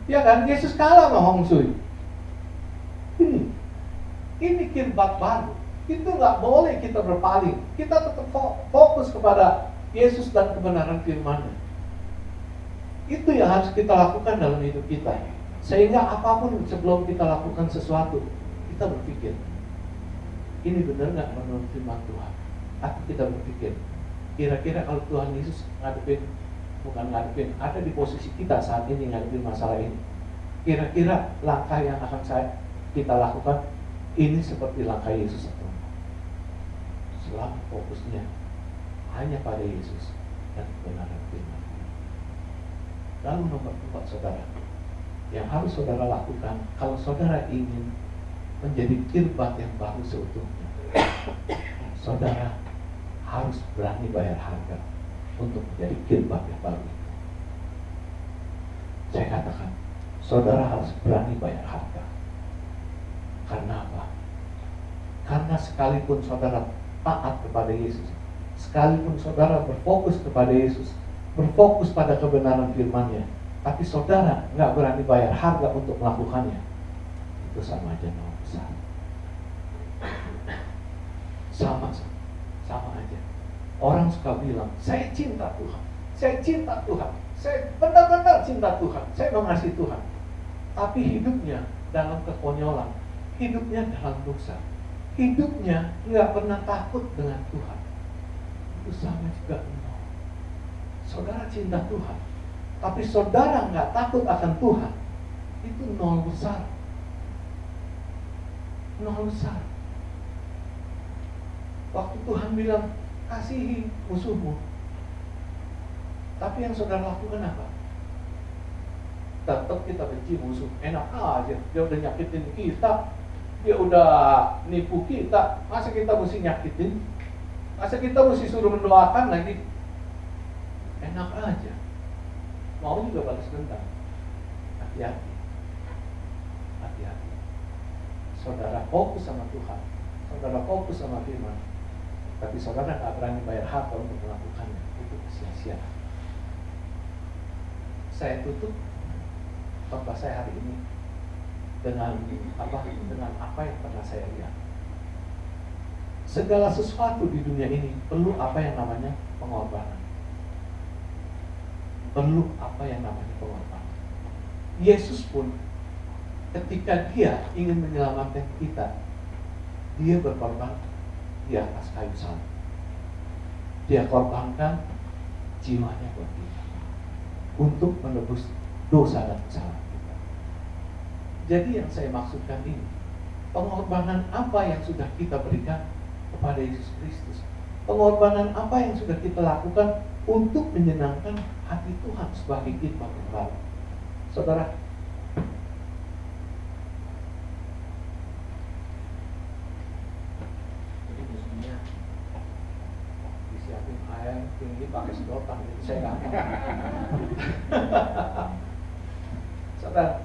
Ya kan? Yesus kalah sama Hong Sui. Ini kirbat baru. Itu nggak boleh kita berpaling. Kita tetap fokus kepada Yesus dan kebenaran firman-Nya. Itu yang harus kita lakukan dalam hidup kita. Sehingga apapun sebelum kita lakukan sesuatu, kita berpikir, ini benar nggak menurut firman Tuhan? Atau kita berpikir, kira-kira kalau Tuhan Yesus ada di posisi kita saat ini ngadepin masalah ini, kira-kira langkah yang akan kita lakukan ini seperti langkah Yesus atau enggak? Selama fokusnya hanya pada Yesus dan kebenaran firman. Lalu nomor 4 saudara, yang harus saudara lakukan kalau saudara ingin menjadi kirbat yang baru seutuhnya, saudara harus berani bayar harga untuk menjadi kirbat yang baru itu. Saya katakan, saudara harus berani bayar harga. Karena apa? Karena sekalipun saudara taat kepada Yesus, sekalipun saudara berfokus kepada Yesus, berfokus pada kebenaran firman-Nya, tapi saudara nggak berani bayar harga untuk melakukannya, itu sama aja nol besar. Sama aja. Orang suka bilang, saya cinta Tuhan, saya cinta Tuhan, saya benar-benar cinta Tuhan, saya mengasihi Tuhan, tapi hidupnya dalam kekonyolan, hidupnya dalam dosa, hidupnya nggak pernah takut dengan Tuhan. Itu sama juga nol. Saudara cinta Tuhan, tapi saudara nggak takut akan Tuhan, itu nol besar. Nol besar. Waktu Tuhan bilang, kasihi musuhmu, tapi yang saudara lakukan apa? Tetap kita benci musuh. Enak aja, dia udah nyakitin kita, dia udah nipu kita, masa kita mesti nyakitin? Masa kita mesti suruh mendoakan lagi? Enak aja. Mau juga balas dendam. Hati-hati. Hati-hati. Saudara fokus sama Tuhan, saudara fokus sama firman, tapi saudara nggak berani bayar harga untuk melakukannya, itu sia-sia. Saya tutup khotbah saya hari ini dengan apa yang pernah saya lihat. Segala sesuatu di dunia ini perlu apa yang namanya pengorbanan. Perlu apa yang namanya pengorbanan. Yesus pun ketika dia ingin menyelamatkan kita, dia berkorban di atas kayu salib. Dia korbankan jiwanya buat kita untuk menebus dosa dan kesalahan kita. Jadi yang saya maksudkan ini, pengorbanan apa yang sudah kita berikan kepada Yesus Kristus, pengorbanan apa yang sudah kita lakukan untuk menyenangkan hati Tuhan sebagai khidmat yang baru. Saudara, ini musuhnya disiapin air tinggi pakai sedotan, jadi saya nggak mau. Saudara,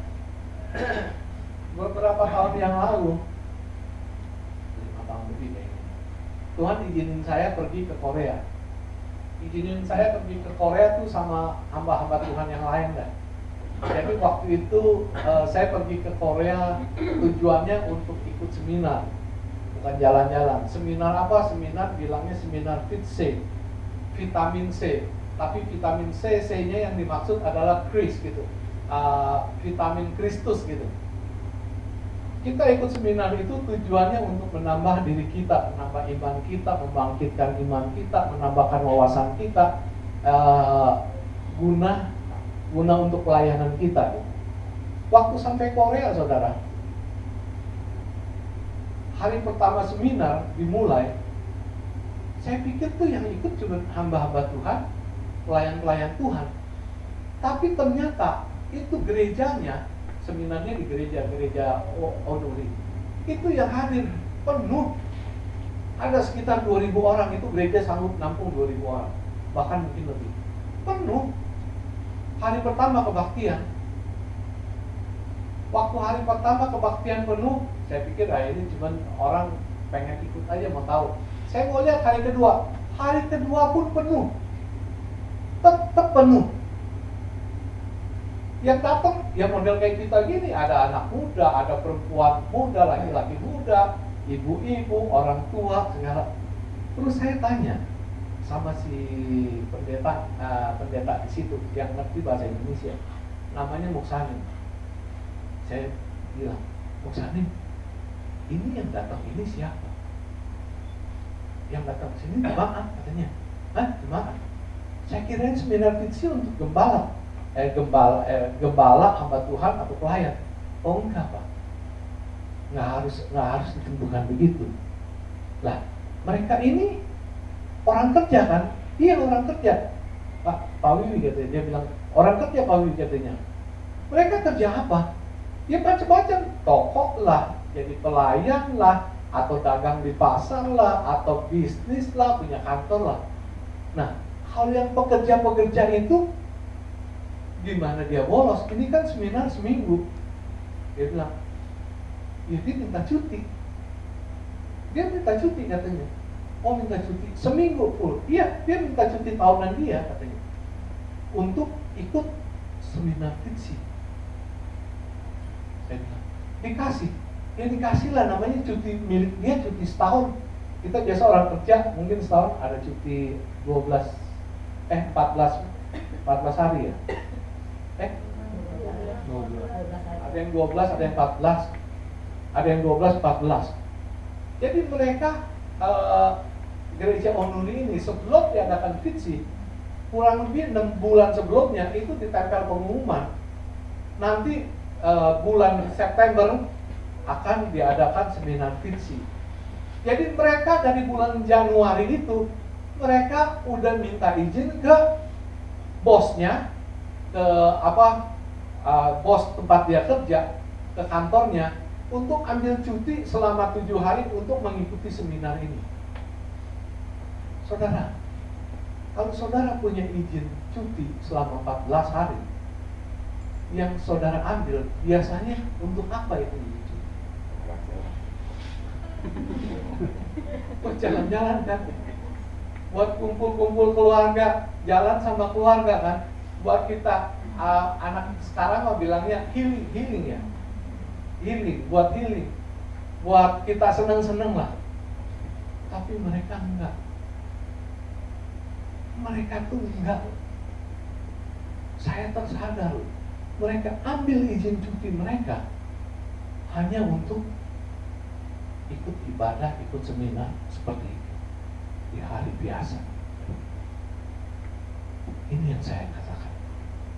beberapa tahun yang lalu, 5 tahun lebih kayaknya, Tuhan izinin saya pergi ke Korea. izinin saya pergi ke Korea tuh sama hamba-hamba Tuhan yang lain kan. Jadi waktu itu saya pergi ke Korea tujuannya untuk ikut seminar, bukan jalan-jalan. Seminar apa? Seminar bilangnya seminar Fit C, vitamin C. Tapi vitamin C, C-nya yang dimaksud adalah Kris gitu, vitamin Kristus gitu. Kita ikut seminar itu tujuannya untuk menambah diri kita, menambah iman kita, membangkitkan iman kita, menambahkan wawasan kita, guna untuk pelayanan kita. Waktu sampai Korea, saudara, hari pertama seminar dimulai, saya pikir tuh yang ikut cuma hamba-hamba Tuhan, pelayan-pelayan Tuhan. Tapi ternyata itu gerejanya, seminarnya di gereja Onuri, itu yang hadir penuh. Ada sekitar 2.000 orang, itu gereja sanggup nampung 2.000 orang, bahkan mungkin lebih. Penuh. Hari pertama kebaktian, waktu hari pertama kebaktian penuh, saya pikir ini cuma orang pengen ikut aja, mau tahu. Saya mau lihat hari kedua pun penuh, tetap penuh. Yang datang ya model kayak kita gini, ada anak muda, ada perempuan muda, laki-laki muda, ibu-ibu, orang tua, segala. Terus saya tanya sama si pendeta di situ yang ngerti bahasa Indonesia, namanya Muksanim. Saya bilang, Muksanim, ini yang datang ini siapa? Yang datang ke sini jemaat katanya. Hah, jemaat? Saya kirain seminar fiksi untuk gembala hamba Tuhan atau pelayan. Oh enggak, Pak. Nggak harus ditentukan begitu. Lah, mereka ini orang kerja kan? Iya, orang kerja. Pak Wiwi katanya, dia bilang orang kerja Pak Wiwi katanya. Mereka kerja apa? Ya macam-macam, toko lah, jadi pelayan lah, atau dagang di pasar lah, atau bisnis lah, punya kantor lah. Nah, hal yang pekerja-pekerja itu gimana dia bolos? Ini kan seminar seminggu. Dia bilang, ya dia minta cuti. Dia minta cuti katanya. Oh, minta cuti seminggu full. Iya, dia minta cuti tahunan dia katanya untuk ikut seminar fiksi. Saya bilang, dikasih. Ya dikasih lah, namanya cuti milik dia, cuti setahun. Kita biasa orang kerja mungkin setahun ada cuti 14 hari ya. 12. Ada yang 12, ada yang 14. Ada yang 12, 14. Jadi mereka gereja Onuri ini sebelum diadakan fiksi, kurang lebih 6 bulan sebelumnya itu ditempel pengumuman. Nanti bulan September akan diadakan seminar fiksi. Jadi mereka dari bulan Januari itu mereka udah minta izin ke bosnya, ke bos tempat dia kerja, ke kantornya untuk ambil cuti selama 7 hari untuk mengikuti seminar ini. Saudara, kalau saudara punya izin cuti selama 14 hari yang saudara ambil, biasanya untuk apa itu? Buat jalan-jalan kan, buat kumpul-kumpul keluarga, jalan sama keluarga kan, buat kita anak sekarang mah bilangnya healing ya, buat healing, buat kita seneng-seneng lah. Tapi mereka enggak, mereka tuh enggak. Saya tersadar, mereka ambil izin cuti mereka hanya untuk ikut ibadah, ikut seminar seperti itu di hari biasa. Ini yang saya katakan,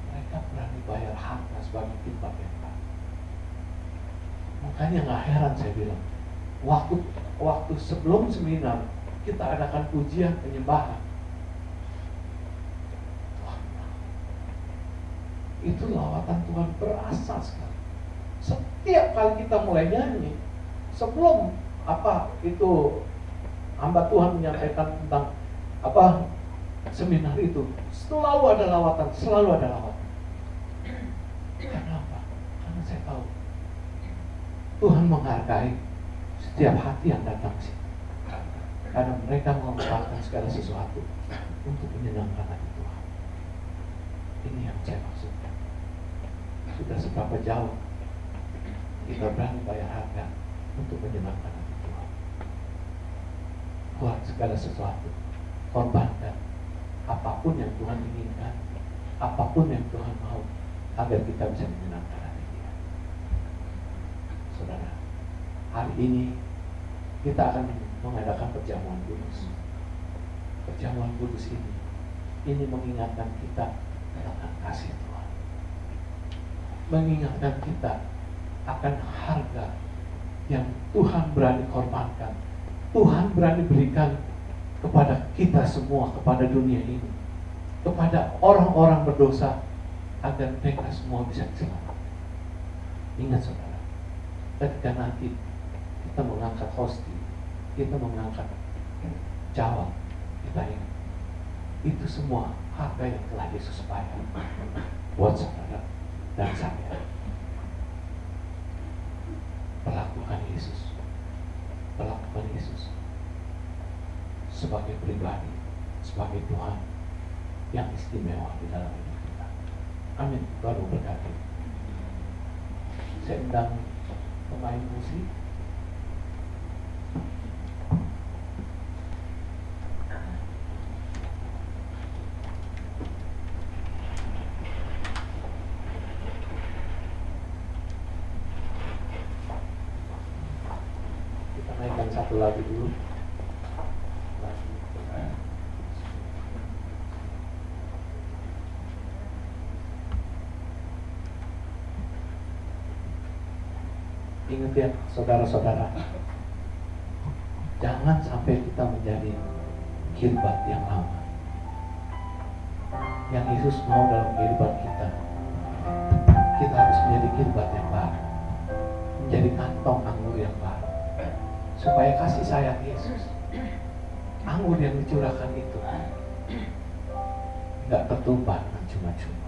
mereka berani bayar harga sebagai khidmat yang baik. Makanya nggak heran saya bilang, waktu sebelum seminar kita adakan pujian penyembahan. Itu lawatan Tuhan berasa sekali. Setiap kali kita mulai nyanyi, sebelum itu hamba Tuhan menyampaikan tentang seminar itu, selalu ada lawatan. Kenapa? Karena saya tahu Tuhan menghargai setiap hati yang datang sini. karena mereka memanfaatkan segala sesuatu untuk menyenangkan hati Tuhan. Ini yang saya maksudkan. Sudah seberapa jauh kita berani bayar harga untuk menyenangkan hati Tuhan. Buat segala sesuatu, korbankan apapun yang Tuhan inginkan, apapun yang Tuhan mau, agar kita bisa menyenangkan hati Dia. Saudara, hari ini kita akan mengadakan perjamuan kudus. Perjamuan kudus ini mengingatkan kita tentang kasih Tuhan, mengingatkan kita akan harga yang Tuhan berani korbankan, Tuhan berani berikan kepada kita semua, kepada dunia ini, kepada orang-orang berdosa, agar mereka semua bisa diselamatkan. Ingat saudara, ketika nanti kita mengangkat hosti, kita mengangkat jawab, kita ingat itu semua harga yang telah Yesus bayar buat saudara dan saya. Perlakukan Yesus, perlakukan Yesus sebagai pribadi, sebagai Tuhan yang istimewa di dalam hidup kita. Amin. Tuhan memberkati. Saya undang pemain musik. Kita naikkan satu lagu dulu. Ingat ya saudara-saudara, jangan sampai kita menjadi khilbat yang lama. Yang Yesus mau dalam kehidupan kita, kita harus menjadi khilbat yang baru, menjadi kantong anggur yang baru, supaya kasih sayang Yesus, anggur yang dicurahkan itu nggak tertumpah dengan cuma-cuma.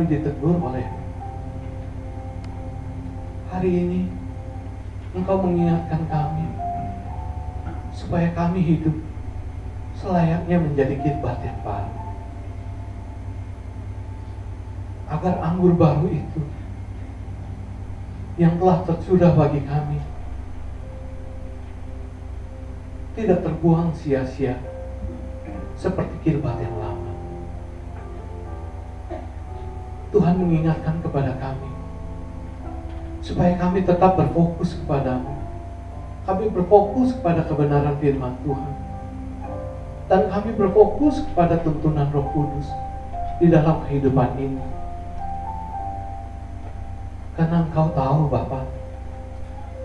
Ditegur oleh hari ini Engkau mengingatkan kami supaya kami hidup selayaknya menjadi khilbat yang baru, agar anggur baru itu yang telah tersudah bagi kami tidak terbuang sia-sia seperti khilbat yang lama. Tuhan mengingatkan kepada kami supaya kami tetap berfokus kepadamu, kami berfokus kepada kebenaran firman Tuhan. Dan kami berfokus kepada tuntunan Roh Kudus di dalam kehidupan ini. Karena Engkau tahu Bapa,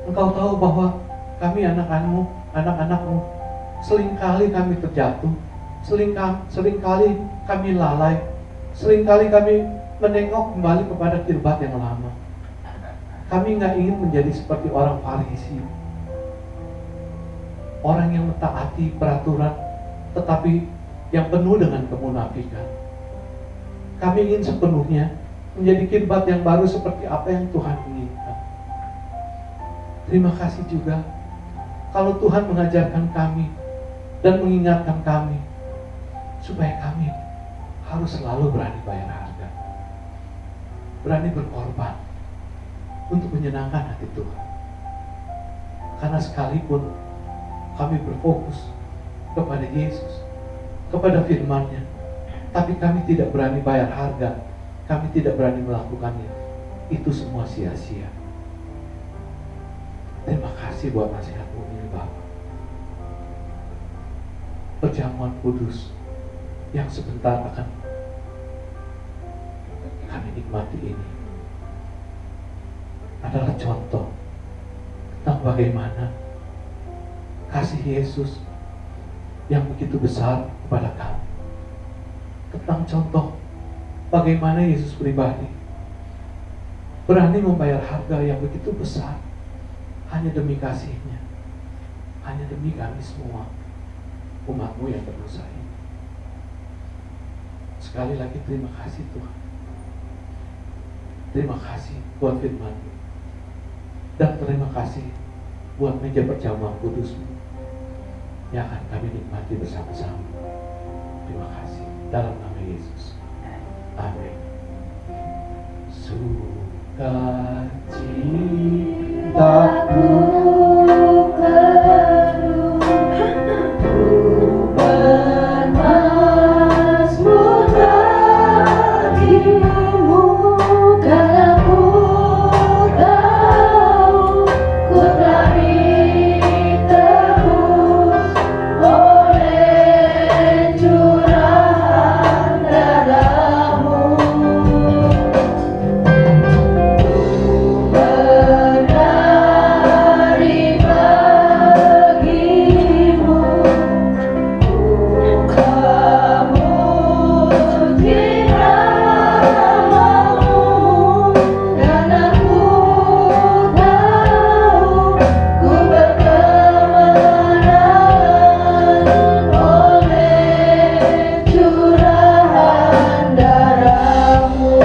Engkau tahu bahwa kami anak-anakmu, seringkali kami terjatuh, seringkali kami lalai, seringkali kami menengok kembali kepada kirbat yang lama. Kami nggak ingin menjadi seperti orang Farisi, orang yang mentaati peraturan, tetapi yang penuh dengan kemunafikan. Kami ingin sepenuhnya menjadi kirbat yang baru seperti apa yang Tuhan inginkan. Terima kasih juga kalau Tuhan mengajarkan kami dan mengingatkan kami supaya kami harus selalu berani bayar harga, berani berkorban untuk menyenangkan hati Tuhan. Karena sekalipun kami berfokus kepada Yesus, kepada firman-Nya, tapi kami tidak berani bayar harga, kami tidak berani melakukannya, itu semua sia-sia. Terima kasih buat nasihat-Mu ini Bapak. Perjamuan kudus yang sebentar akan kami nikmati ini adalah contoh tentang bagaimana kasih Yesus yang begitu besar kepada kami. Tentang contoh bagaimana Yesus pribadi berani membayar harga yang begitu besar hanya demi kasih-Nya, hanya demi kami semua, umat-Mu yang berdosa ini. Sekali lagi terima kasih Tuhan. Terima kasih buat firman-Mu, dan terima kasih buat meja perjamuan kudus-Mu yang akan kami nikmati bersama-sama. Terima kasih dalam nama Yesus. Amin. Sukacitaku penuh, ku bermasmur bagimu, karena ku tahu ku telah ditebus oleh curahan darah-Mu. Berdari bagimu, kamu diramamu, karena ku tahu ku berkemenangan oleh curahan darah-Mu.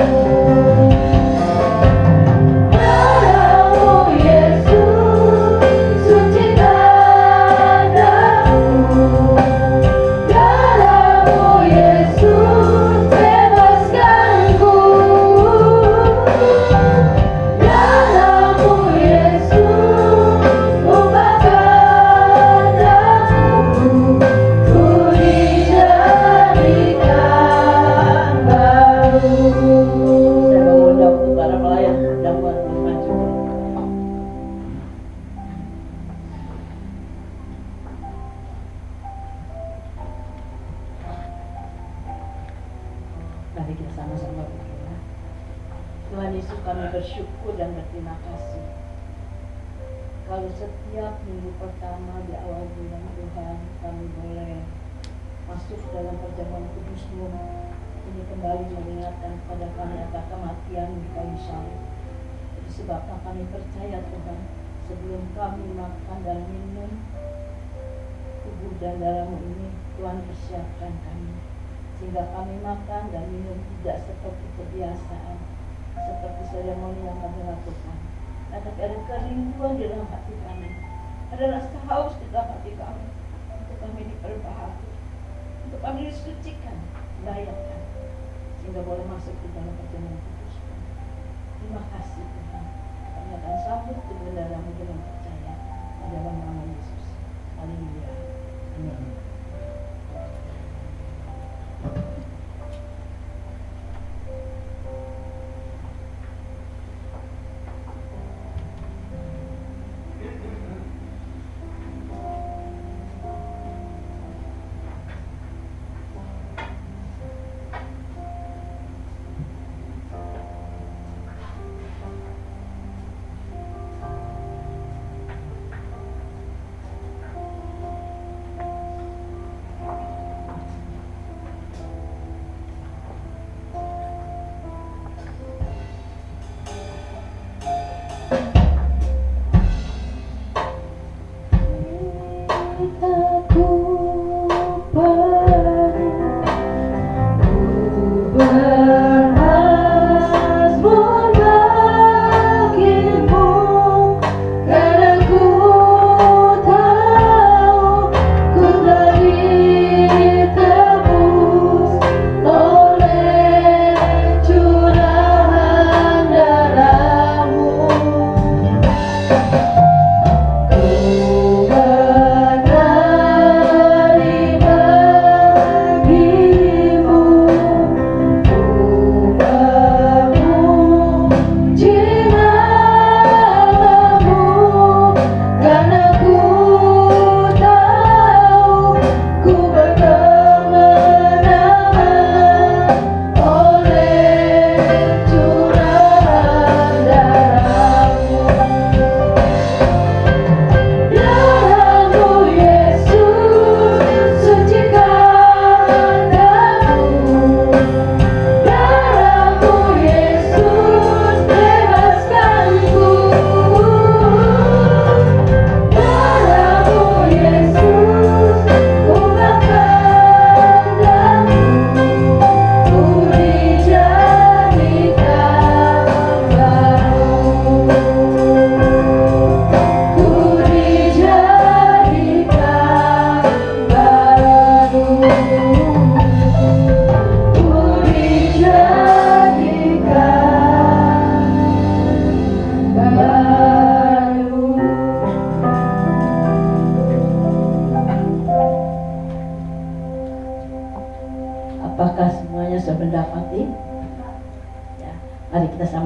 Darah-Mu Yesus, sucikan aku. Darah-Mu Yesus, bebaskanku. Darah-Mu Yesus, ubahkan aku. Ku dijadikan baru. Saya mengundang untuk para pelayan perjamuan maju. Mari kita sama-sama berdoa. Tuhan Yesus, kami bersyukur dan berterima kasih. Kalau setiap minggu pertama di awal bulan Tuhan, kami boleh masuk dalam perjamuan kudus-Mu, ini kembali mengingatkan kepada kami akan kematian di kayu salib. Disebabkan kami percaya Tuhan, sebelum kami makan dan minum tubuh dan darah-Mu ini, Tuhan persiapkan kami, sehingga kami makan dan minum tidak seperti kebiasaan, seperti seremoni yang kami lakukan, tetapi ada kerinduan di dalam hati kami, ada rasa haus di dalam hati kami, untuk kami diperbaharui, untuk kami disucikan, dilayakkan, sehingga boleh masuk di dalam perjamuan kudus. Terima kasih Tuhan. Kami akan sambut tubuh darah-Mu dengan percaya di dalam nama Yesus. Haleluya. Amin.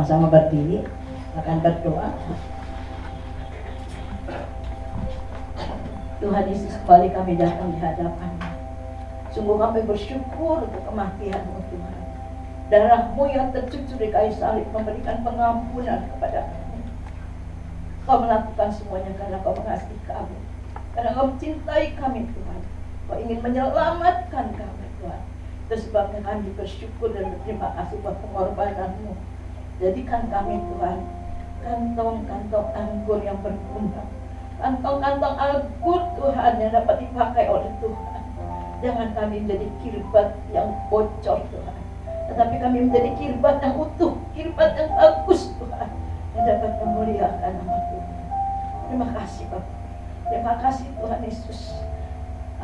Sama-sama berdiri, akan berdoa. Tuhan Yesus, kembali kami datang di hadapan-Mu. Sungguh kami bersyukur untuk kematian-Mu Tuhan. Darah-Mu yang tercucur di kayu salib memberikan pengampunan kepada kami. Kau melakukan semuanya karena Kau mengasihi kami, karena Kau mencintai kami Tuhan. Kau ingin menyelamatkan kami Tuhan. Itu sebabnya kami bersyukur dan berterima kasih buat pengorbanan-Mu. Jadikan kami Tuhan kantong-kantong anggur yang berguna, kantong-kantong anggur Tuhan yang dapat dipakai oleh Tuhan. Jangan kami menjadi kirbat yang bocor Tuhan, tetapi kami menjadi kirbat yang utuh, kirbat yang bagus Tuhan, yang dapat memuliakan nama Tuhan. Terima kasih Bapak, terima kasih Tuhan Yesus.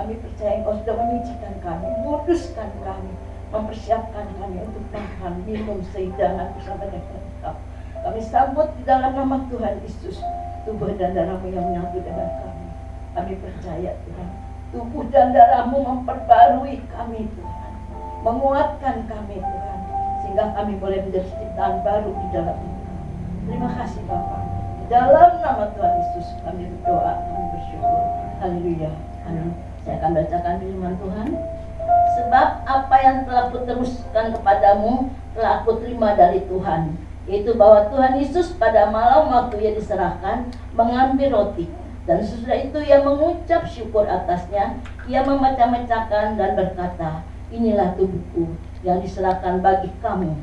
Kami percaya Engkau sudah menyucikan kami, menguduskan kami, mempersiapkan kami untuk makan, minum, sehidangan bersama dengan Engkau. Kami sambut di dalam nama Tuhan Yesus, tubuh dan darah-Mu yang menyatu dengan kami. Kami percaya Tuhan, tubuh dan darah-Mu memperbarui kami Tuhan, menguatkan kami Tuhan, sehingga kami boleh menjadi ciptaan baru di dalam Engkau. Terima kasih Bapa. Di dalam nama Tuhan Yesus kami berdoa, kami bersyukur. Haleluya. Amin. Saya akan bacakan firman Tuhan. Sebab apa yang telah kuteruskan kepadamu telah aku terima dari Tuhan, yaitu bahwa Tuhan Yesus pada malam waktu Ia diserahkan mengambil roti, dan sesudah itu Ia mengucap syukur atasnya. Ia memecah-mecahkan dan berkata, inilah tubuhku yang diserahkan bagi kamu.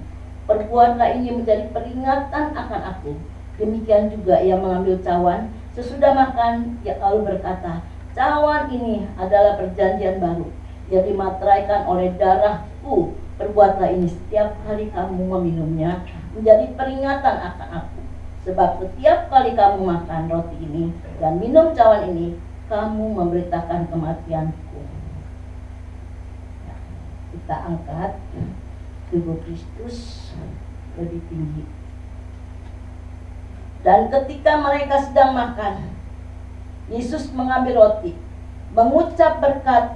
Perbuatlah ini menjadi peringatan akan aku. Demikian juga Ia mengambil cawan sesudah makan. Ia lalu berkata, cawan ini adalah perjanjian baru yang dimateraikan oleh darahku. Perbuatlah ini setiap kali kamu meminumnya menjadi peringatan akan aku. Sebab setiap kali kamu makan roti ini dan minum cawan ini, kamu memberitakan kematianku. Kita angkat tubuh Kristus lebih tinggi. Dan ketika mereka sedang makan, Yesus mengambil roti, mengucap berkat,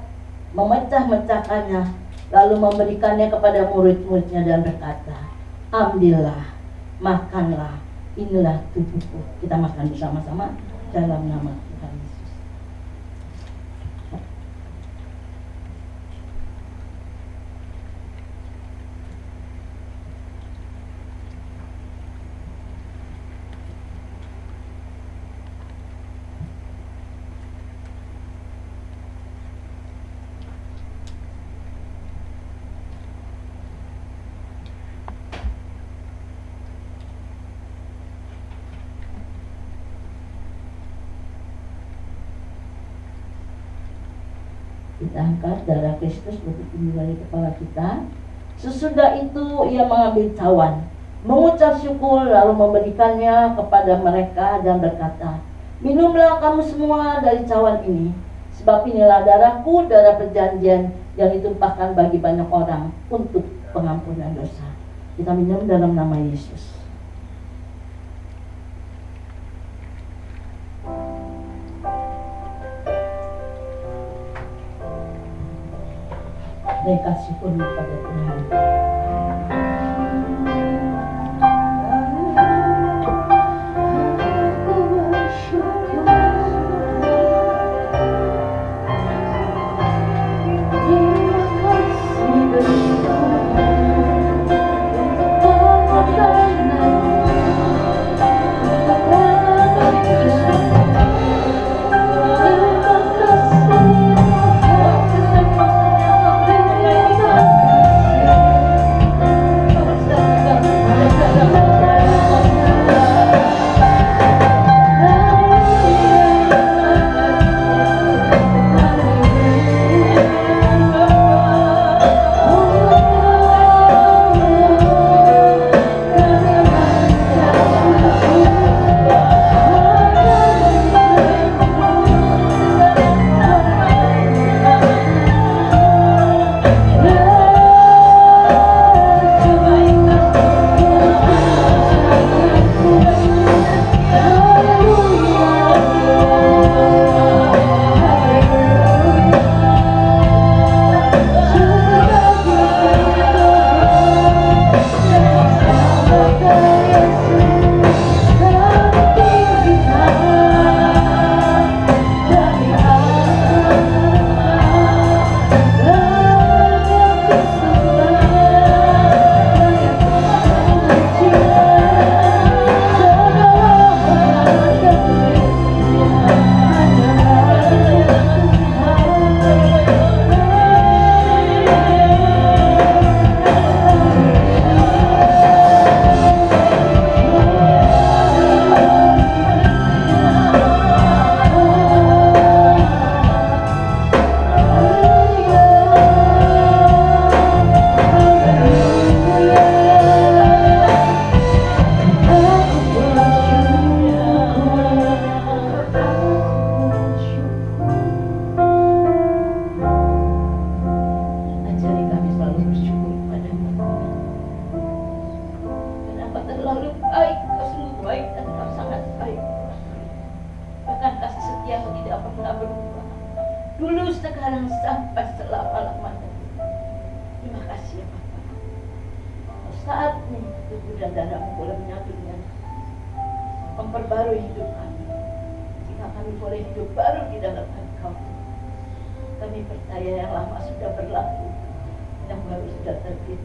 memecah-mecahkannya, lalu memberikannya kepada murid-muridnya dan berkata, ambillah, makanlah, inilah tubuhku. Kita makan bersama-sama dalam nama Tuhan Yesus. Kita angkat darah Kristus bertumpah dari kepala kita. Sesudah itu Ia mengambil cawan, mengucap syukur, lalu memberikannya kepada mereka dan berkata, minumlah kamu semua dari cawan ini, sebab inilah darahku, darah perjanjian yang ditumpahkan bagi banyak orang untuk pengampunan dosa. Kita minum dalam nama Yesus. Mereka syukur kepada Tuhan. Terima kasih. sekarang sampai selama-lamanya. Terima kasih ya Bapa. Saat ini tubuh dan darahmu boleh menyatu dengan memperbarui hidup kami. Jika kami boleh hidup baru di dalam Engkau, kami percaya yang lama sudah berlalu, yang baru sudah terbit.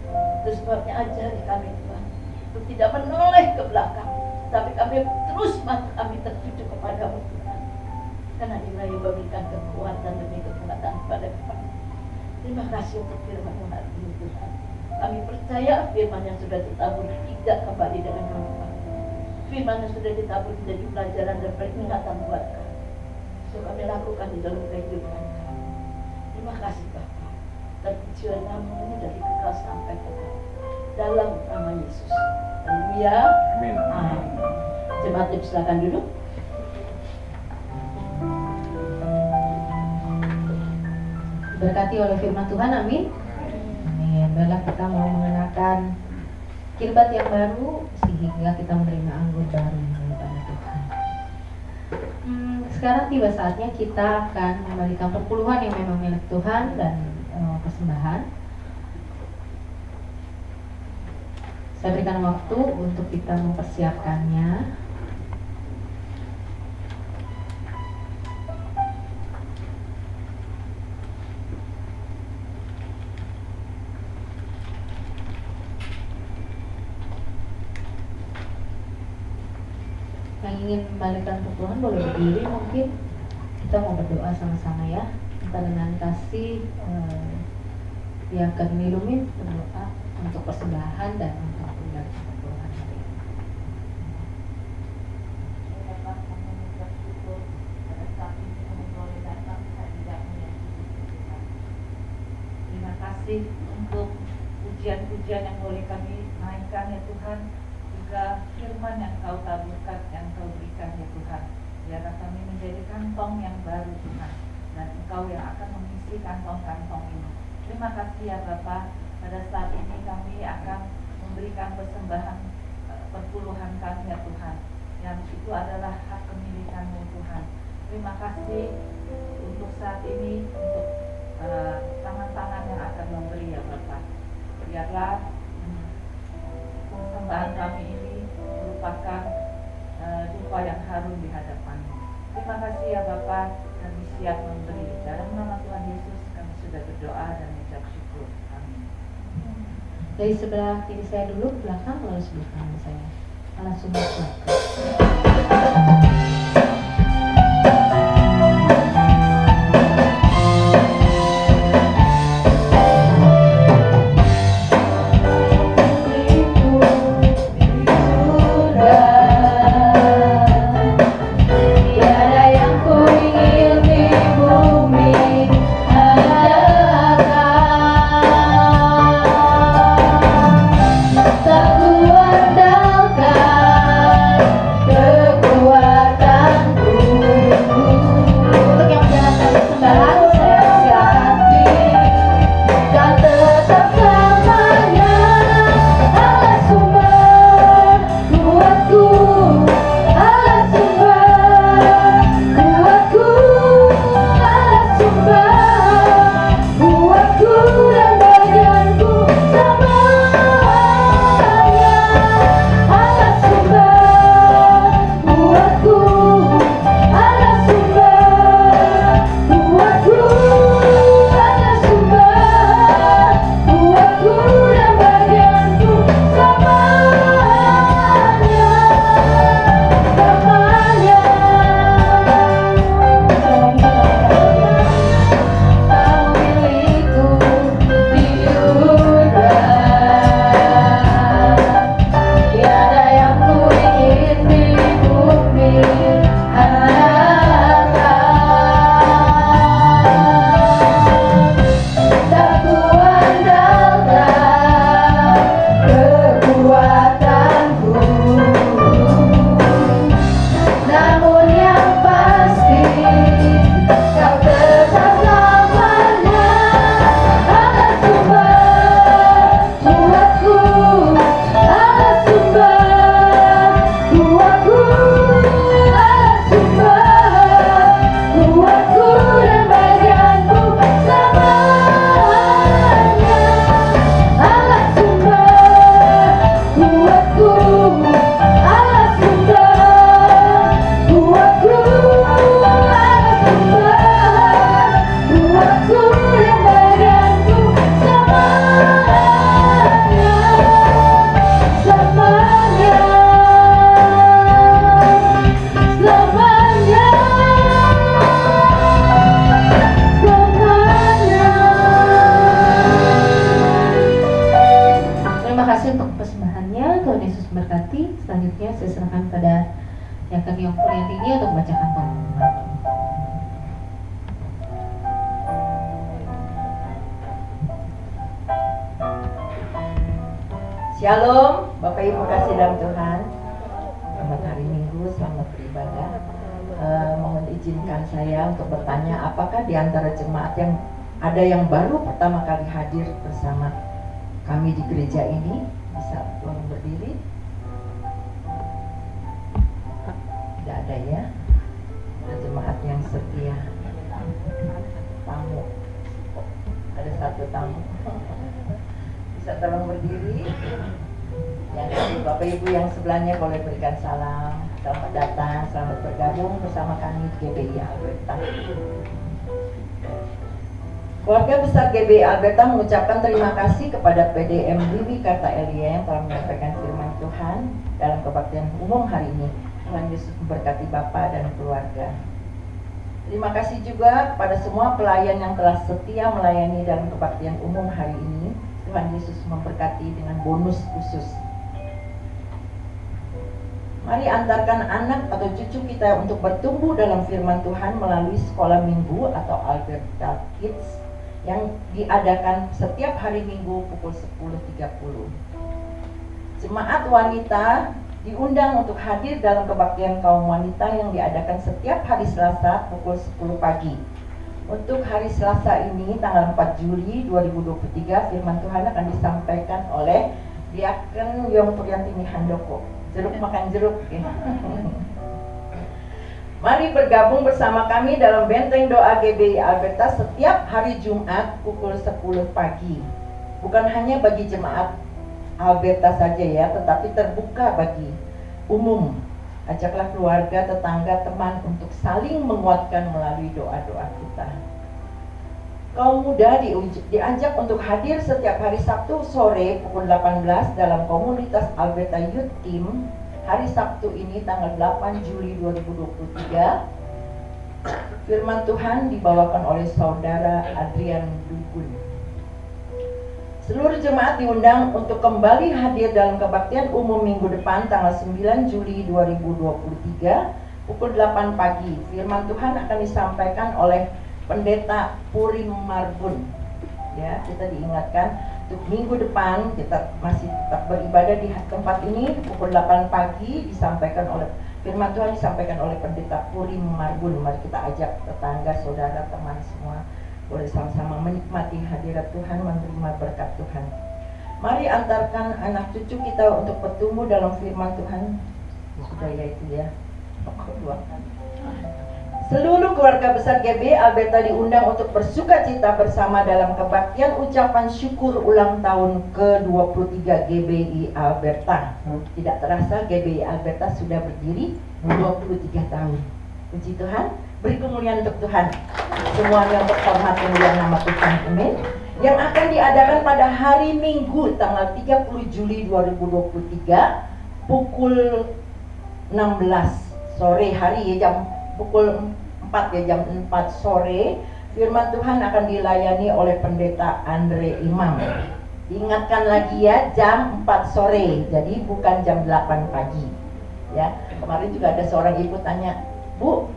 Itu sebabnya ajari kami Tuhan untuk tidak menoleh ke belakang, tapi kami terus mata kami tertuju kepadamu Tuhan. Karena inilah yang memberikan kekuatan demi kekuatan kepada kami. Terima kasih untuk firman-Mu hari ini Tuhan. Kami percaya firman yang sudah ditabur tidak kembali dengan hampa. Firman yang sudah ditabur menjadi pelajaran dan peringatan buat kami. So kami lakukan di dalam kehidupan kami. Terima kasih Bapa. Terpujilah nama-Mu dari kekal sampai kekal. Dalam nama Yesus. Haleluya. Amin. Amin. Jemaat silakan duduk. Diberkati oleh firman Tuhan, amin. Amin. Baiklah, kita mau mengenakan kirbat yang baru sehingga kita menerima anggur baru daripada Tuhan. Sekarang tiba saatnya kita akan memberikan perpuluhan yang memang milik Tuhan dan persembahan. Saya berikan waktu untuk kita mempersiapkannya. Yang ingin memberikan perpuluhan boleh berdiri, mungkin kita mau berdoa sama-sama ya. Kita dengan kasih yang akan dilumin berdoa untuk persembahan dan untuk memberikan perpuluhan hari ini. Terima kasih untuk pujian-pujian yang boleh kami naikkan ya Tuhan, juga firman yang Kau taburkan, yang Kau berikan ya Tuhan. Biarlah kami menjadi kantong yang baru Tuhan, dan Engkau yang akan mengisi kantong-kantong ini. Terima kasih ya Bapa. Pada saat ini kami akan memberikan persembahan perpuluhan kami ya Tuhan, yang itu adalah hak kemilikan-Mu Tuhan. Terima kasih untuk saat ini, untuk tangan-tangan yang akan memberi ya Bapa. Biarlah persembahan kami ini merupakan duka yang harum di hadapan-Mu. Terima kasih ya Bapa, kami siap memberi. Dalam nama Tuhan Yesus kami sudah berdoa dan mengucap syukur. Amin. Dari sebelah kiri saya dulu, ke belakang, lalu sebelah kanan saya. Langsung ke belakang. Tak kuandalkan selanjutnya saya serahkan pada yang kami yang tinggi untuk membacakan pengumuman. Shalom, Bapak Ibu kasih dalam Tuhan. Selamat hari Minggu, selamat beribadah. Mohon izinkan saya untuk bertanya, apakah di antara jemaat yang ada yang baru pertama kali hadir bersama kami di gereja ini? Bisa tolong berdiri? Tidak ada ya? Ada jemaat yang setia. Tamu. Ada satu tamu. Bisa tolong berdiri? Yang Bapak Ibu yang sebelahnya boleh berikan salam. Selamat datang, selamat bergabung bersama kami GBI Alberta. Keluarga besar GBI Alberta mengucapkan terima kasih kepada PDM Wiwi Karta Elia yang telah menyampaikan firman Tuhan dalam kebaktian umum hari ini. Tuhan Yesus memberkati Bapak dan keluarga. Terima kasih juga kepada semua pelayan yang telah setia melayani dalam kebaktian umum hari ini. Tuhan Yesus memberkati dengan bonus khusus. Mari antarkan anak atau cucu kita untuk bertumbuh dalam firman Tuhan melalui sekolah minggu atau Alberta Kids yang diadakan setiap hari Minggu pukul 10.30. Jemaat wanita diundang untuk hadir dalam kebaktian kaum wanita yang diadakan setiap hari Selasa pukul 10 pagi. Untuk hari Selasa ini, tanggal 4 Juli 2023, firman Tuhan akan disampaikan oleh Diaken Yong Priantini Handoko. Jeruk makan jeruk ya. Mari bergabung bersama kami dalam benteng doa GBI Alberta setiap hari Jumat pukul 10 pagi. Bukan hanya bagi jemaat Alberta saja ya, tetapi terbuka bagi umum. Ajaklah keluarga, tetangga, teman untuk saling menguatkan melalui doa-doa kita. Kaum muda diajak untuk hadir setiap hari Sabtu sore pukul 18 dalam komunitas Alberta Youth Team. Hari Sabtu ini tanggal 8 Juli 2023. Firman Tuhan dibawakan oleh Saudara Adrian Dugun. Seluruh jemaat diundang untuk kembali hadir dalam kebaktian umum minggu depan tanggal 9 Juli 2023 pukul 8 pagi. Firman Tuhan akan disampaikan oleh Pendeta Purim Marbun. Ya, kita diingatkan untuk minggu depan kita masih tetap beribadah di tempat ini pukul 8 pagi, disampaikan oleh firman Tuhan disampaikan oleh Pendeta Purim Marbun. Mari kita ajak tetangga, saudara, teman semua boleh sama-sama menikmati hadirat Tuhan, menerima berkat Tuhan. Mari antarkan anak cucu kita untuk bertumbuh dalam firman Tuhan. Sudah ya itu ya. Seluruh keluarga besar GBI Alberta diundang untuk bersuka cita bersama dalam kebaktian ucapan syukur ulang tahun ke-23 GBI Alberta. Tidak terasa GBI Alberta sudah berdiri 23 tahun. Puji Tuhan, beri kemuliaan untuk Tuhan. Semuanya untuk hormat kemuliaan nama Tuhan. Amin. Yang akan diadakan pada hari Minggu tanggal 30 Juli 2023 pukul 16 sore hari ya, jam pukul 4 ya, jam 4 sore. Firman Tuhan akan dilayani oleh Pendeta Andre Imam. Diingatkan lagi ya, jam 4 sore, jadi bukan jam 8 pagi ya. Kemarin juga ada seorang ibu tanya, Bu,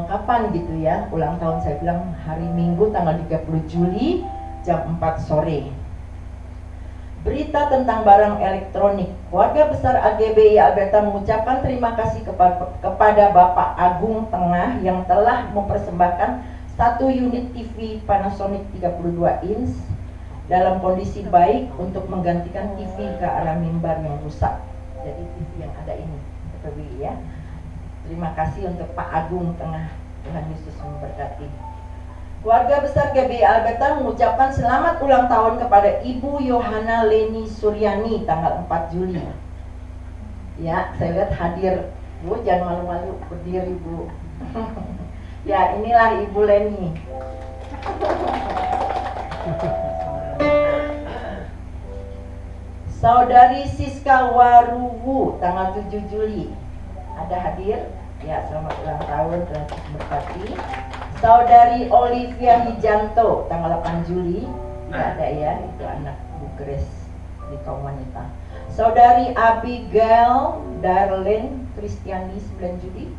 kapan gitu ya ulang tahun? Saya bilang hari Minggu tanggal 30 Juli jam 4 sore. Berita tentang barang elektronik. Keluarga besar AGBI Alberta mengucapkan terima kasih kepada Bapak Agung Tengah yang telah mempersembahkan 1 unit TV Panasonic 32 inch dalam kondisi baik untuk menggantikan TV ke arah mimbar yang rusak. Jadi TV yang ada ini, KBI ya. Terima kasih untuk Pak Agung Tengah. Tuhan Yesus memberkati. Keluarga besar GBI Alberta mengucapkan selamat ulang tahun kepada Ibu Yohana Leni Suryani tanggal 4 Juli. Ya, saya lihat hadir. Bu, jangan malu-malu, berdiri Bu. Ya, inilah Ibu Leni. Saudari Siska Waruwu tanggal 7 Juli. Ada hadir? Ya, selamat ulang tahun, Tuhan memberkati. Saudari Olivia Hijanto tanggal 8 Juli. Tidak ada ya, itu anak Bu Grace di kaum wanita. Saudari Abigail Darlene Kristiani 9 Juli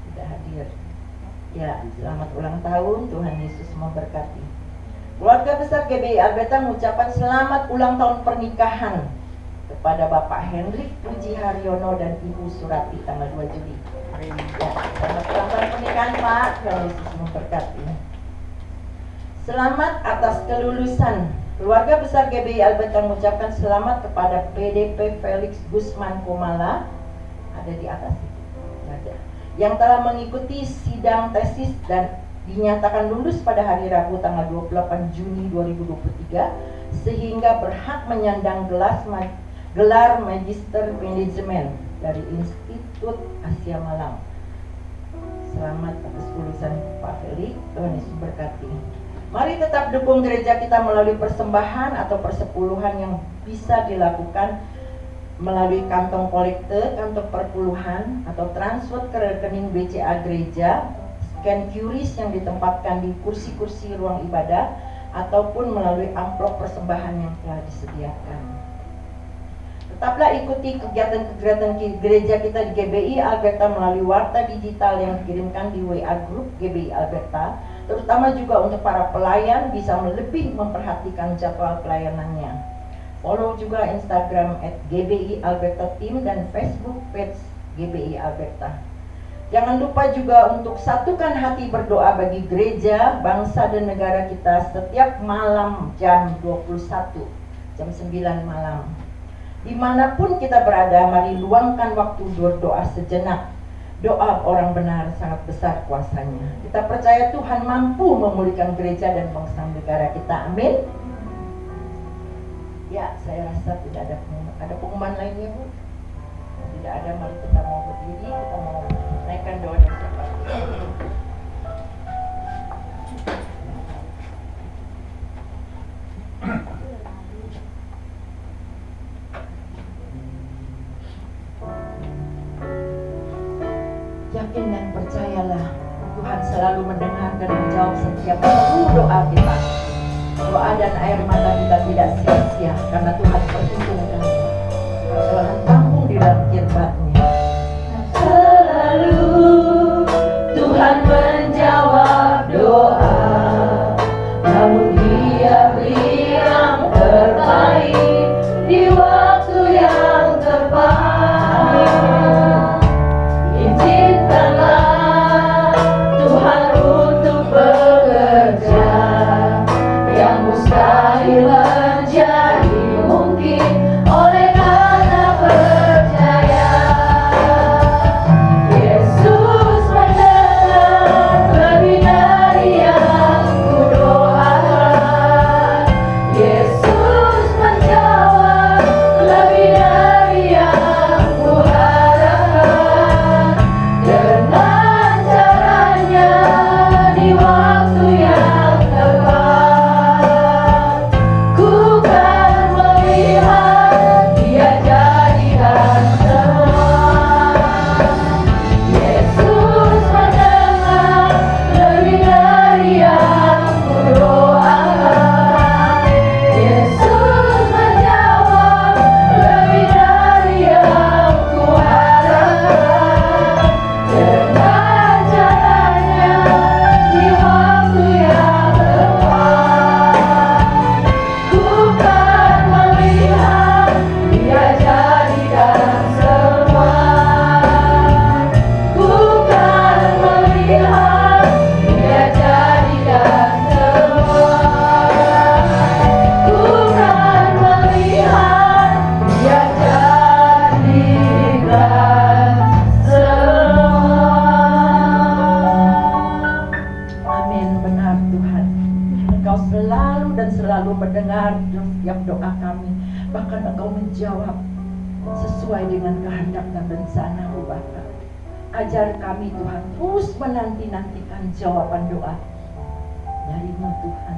sudah hadir. Ya, selamat ulang tahun, Tuhan Yesus memberkati. Keluarga besar GBI Alberta mengucapkan selamat ulang tahun pernikahan kepada Bapak Hendrik Puji Haryono dan Ibu Surati tanggal 2 Juli. Ya, selamat ulang tahun pernikahan Pak, Tuhan Yesus memberkati. Selamat atas kelulusan. Keluarga besar GBI Alberta mengucapkan selamat kepada PDP Felix Gusman Komala, ada di atas itu, ada, yang telah mengikuti sidang tesis dan dinyatakan lulus pada hari Rabu tanggal 28 Juni 2023 sehingga berhak menyandang gelar Magister Manajemen dari Institut Asia Malang. Selamat atas kelulusan Pak Felix, Tuhan Yesus berkati. Mari tetap dukung gereja kita melalui persembahan atau persepuluhan yang bisa dilakukan melalui kantong kolekte, kantong perpuluhan, atau transfer ke rekening BCA gereja, scan QRIS yang ditempatkan di kursi-kursi ruang ibadah, ataupun melalui amplop persembahan yang telah disediakan. Tetaplah ikuti kegiatan-kegiatan gereja kita di GBI Alberta melalui warta digital yang dikirimkan di WA Group GBI Alberta, terutama juga untuk para pelayan bisa lebih memperhatikan jadwal pelayanannya. Follow juga Instagram @GBI Alberta Team dan Facebook page GBI Alberta. Jangan lupa juga untuk satukan hati berdoa bagi gereja, bangsa dan negara kita setiap malam jam 21, jam 9 malam. Dimanapun kita berada, mari luangkan waktu berdoa sejenak. Doa orang benar sangat besar kuasanya. Kita percaya Tuhan mampu memulihkan gereja dan bangsa negara kita. Amin. Ya, saya rasa tidak ada pengumuman lainnya, Bu. Tidak ada, mari kita mau berdiri, kita mau naikkan doa dan syafaat. Yakin dan percayalah, Tuhan selalu mendengar dan menjawab setiap doa kita. Doa dan air mata kita tidak sia-sia karena Tuhan perhitungkan. Tuhan tampung di dalam kirbatnya. Selalu Tuhan menjawab doa, namun Dia beri yang terbaik di waktu yang tepat. Izinkanlah Tuhan untuk bekerja yang mustahil menjadi mungkin oleh karena percaya. Yesus mendengar lebih dari yang kudoakan. Yesus menjawab lebih dari yang kuharapkan. Dengan caranya di waktu yang tepat, ku kan melihat Dia jadikan semua. Yesus mendengar lebih dari yang kudoakan. Yesus menjawab lebih dari yang kuharapkan. Dengan caranya di waktu yang tepat, ku kan melihat Dia jadikan semua. Ku kan melihat Dia jadikan semua. Ku kan melihat Dia jadikan semua. Amin, benar Tuhan. Engkau selalu dan selalu mendengar setiap doa kami. Bahkan Engkau menjawab sesuai dengan kehendak dan rencana-Mu Bapa. Ajar kami Tuhan terus menanti-nantikan jawaban doa dari-Mu Tuhan.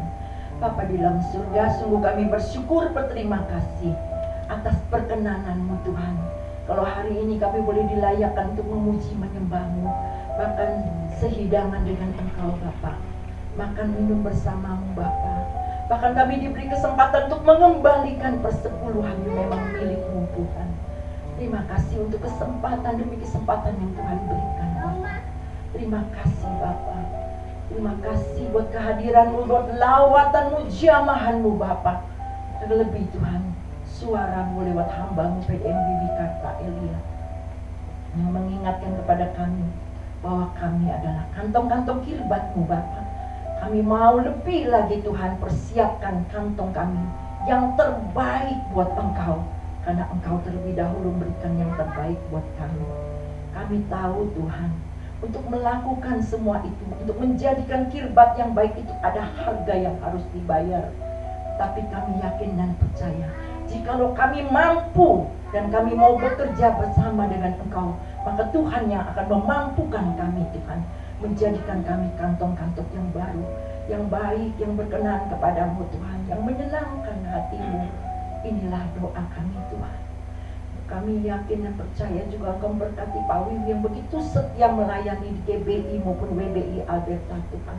Bapa di dalam surga, sungguh kami bersyukur berterima kasih atas perkenanan-Mu Tuhan. Kalau hari ini kami boleh dilayakkan untuk memuji menyembah-Mu, bahkan sehidangan dengan Engkau Bapa, makan minum bersamamu Bapa. Bahkan kami diberi kesempatan untuk mengembalikan persepuluhan yang memang milik-Mu Tuhan. Terima kasih untuk kesempatan demi kesempatan yang Tuhan berikan Bapak. Terima kasih Bapak. Terima kasih buat kehadiran-Mu, buat lawatan-Mu, jamahan-Mu Bapak. Terlebih Tuhan, suara-Mu lewat hamba-Mu PDM Bibi Karta Elia yang mengingatkan kepada kami bahwa kami adalah kantong-kantong kirbat-Mu Bapak. Kami mau lebih lagi Tuhan, persiapkan kantong kami yang terbaik buat Engkau, karena Engkau terlebih dahulu memberikan yang terbaik buat kami. Kami tahu Tuhan, untuk melakukan semua itu, untuk menjadikan kirbat yang baik itu ada harga yang harus dibayar. Tapi kami yakin dan percaya, jikalau kami mampu dan kami mau bekerja bersama dengan Engkau, maka Tuhan yang akan memampukan kami Tuhan, menjadikan kami kantong-kantong yang baru, yang baik, yang berkenan kepadamu Tuhan, yang menyenangkan hatimu. Inilah doa kami Tuhan. Kami yakin dan percaya juga Engkau memberkati Pak Wiwi yang begitu setia melayani di GBI maupun WBI Alberta Tuhan.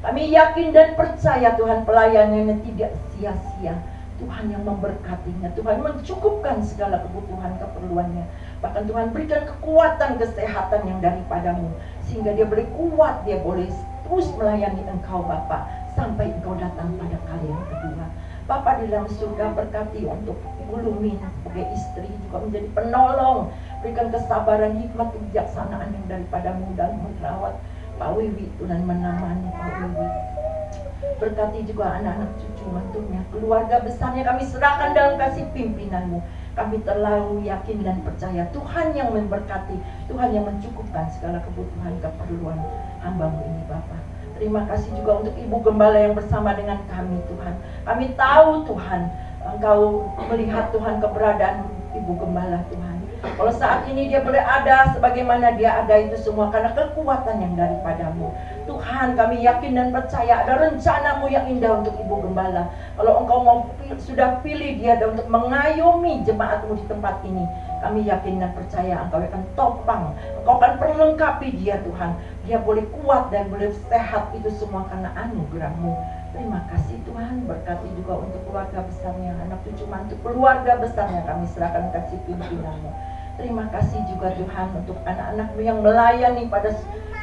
Kami yakin dan percaya Tuhan pelayanannya tidak sia-sia. Tuhan yang memberkatinya, Tuhan mencukupkan segala kebutuhan keperluannya. Bahkan Tuhan berikan kekuatan kesehatan yang daripadamu, sehingga dia boleh kuat, dia boleh terus melayani Engkau Bapa sampai Engkau datang pada kali yang kedua. Bapa di dalam surga, berkati untuk Ibu Lumin sebagai istri, juga menjadi penolong. Berikan kesabaran, hikmat, kebijaksanaan yang daripadamu dalam merawat Pak Wiwi dan menemani Pak Wiwi. Berkati juga anak-anak cucu mantunya, keluarga besarnya kami serahkan dalam kasih pimpinan-Mu. Kami terlalu yakin dan percaya Tuhan yang memberkati, Tuhan yang mencukupkan segala kebutuhan keperluan hamba-Mu ini Bapa. Terima kasih juga untuk Ibu Gembala yang bersama dengan kami Tuhan. Kami tahu Tuhan, Engkau melihat Tuhan keberadaan Ibu Gembala Tuhan. Kalau saat ini dia boleh ada sebagaimana dia ada itu semua karena kekuatan yang daripadamu. Tuhan, kami yakin dan percaya ada rencana-Mu yang indah untuk Ibu Gembala. Kalau Engkau mau sudah pilih dia untuk mengayomi jemaat-Mu di tempat ini, kami yakin dan percaya Engkau akan topang, Engkau akan perlengkapi dia Tuhan. Dia boleh kuat dan boleh sehat itu semua karena anugerah-Mu. Terima kasih Tuhan, berkati juga untuk keluarga besarnya, anak cucu mantu, keluarga besarnya kami serahkan kasih pimpinan-Mu. Terima kasih juga Tuhan untuk anak-anak-Mu yang melayani pada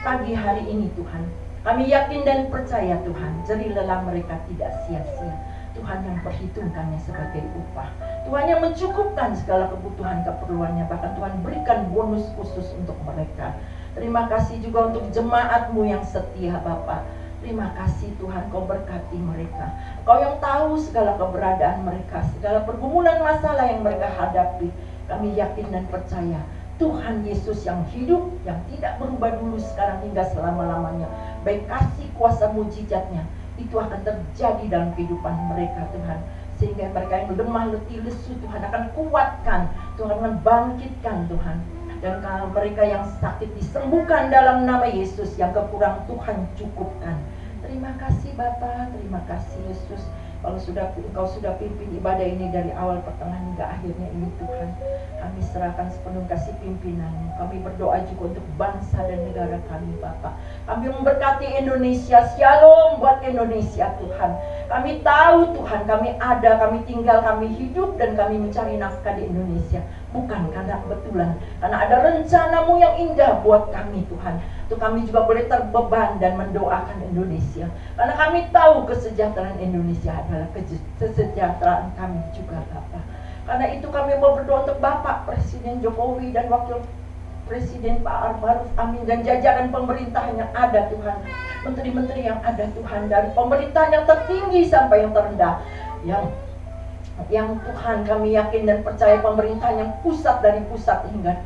pagi hari ini Tuhan. Kami yakin dan percaya Tuhan, jerih lelah mereka tidak sia-sia. Tuhan yang perhitungkannya sebagai upah, Tuhan yang mencukupkan segala kebutuhan keperluannya, bahkan Tuhan berikan bonus khusus untuk mereka. Terima kasih juga untuk jemaat-Mu yang setia Bapa. Terima kasih Tuhan, Kau berkati mereka. Kau yang tahu segala keberadaan mereka, segala pergumulan masalah yang mereka hadapi. Kami yakin dan percaya Tuhan Yesus yang hidup, yang tidak berubah dulu, sekarang hingga selama-lamanya, baik kasih kuasa mujizatnya itu akan terjadi dalam kehidupan mereka Tuhan. Sehingga mereka yang lemah, letih, lesu Tuhan akan kuatkan, Tuhan akan bangkitkan Tuhan. Dan kalau mereka yang sakit disembuhkan dalam nama Yesus, yang kekurang Tuhan cukupkan. Terima kasih Bapa, terima kasih Yesus. Kalau Engkau sudah pimpin ibadah ini dari awal, pertengahan hingga akhirnya ini Tuhan, kami serahkan sepenuh kasih pimpinan-Mu. Kami berdoa juga untuk bangsa dan negara kami Bapa. Kami memberkati Indonesia, shalom buat Indonesia Tuhan. Kami tahu Tuhan, kami ada, kami tinggal, kami hidup dan kami mencari nafkah di Indonesia. Bukan karena kebetulan, karena ada rencana-Mu yang indah buat kami Tuhan. Itu kami juga boleh terbeban dan mendoakan Indonesia. Karena kami tahu kesejahteraan Indonesia adalah kesejahteraan kami juga Bapak. Karena itu kami mau berdoa untuk Bapak Presiden Jokowi dan Wakil Presiden Pak Ma'ruf Amin dan jajaran pemerintahan yang ada Tuhan. Menteri-menteri yang ada Tuhan, dari pemerintahan yang tertinggi sampai yang terendah. Yang Tuhan kami yakin dan percaya pemerintahan yang pusat dari pusat hingga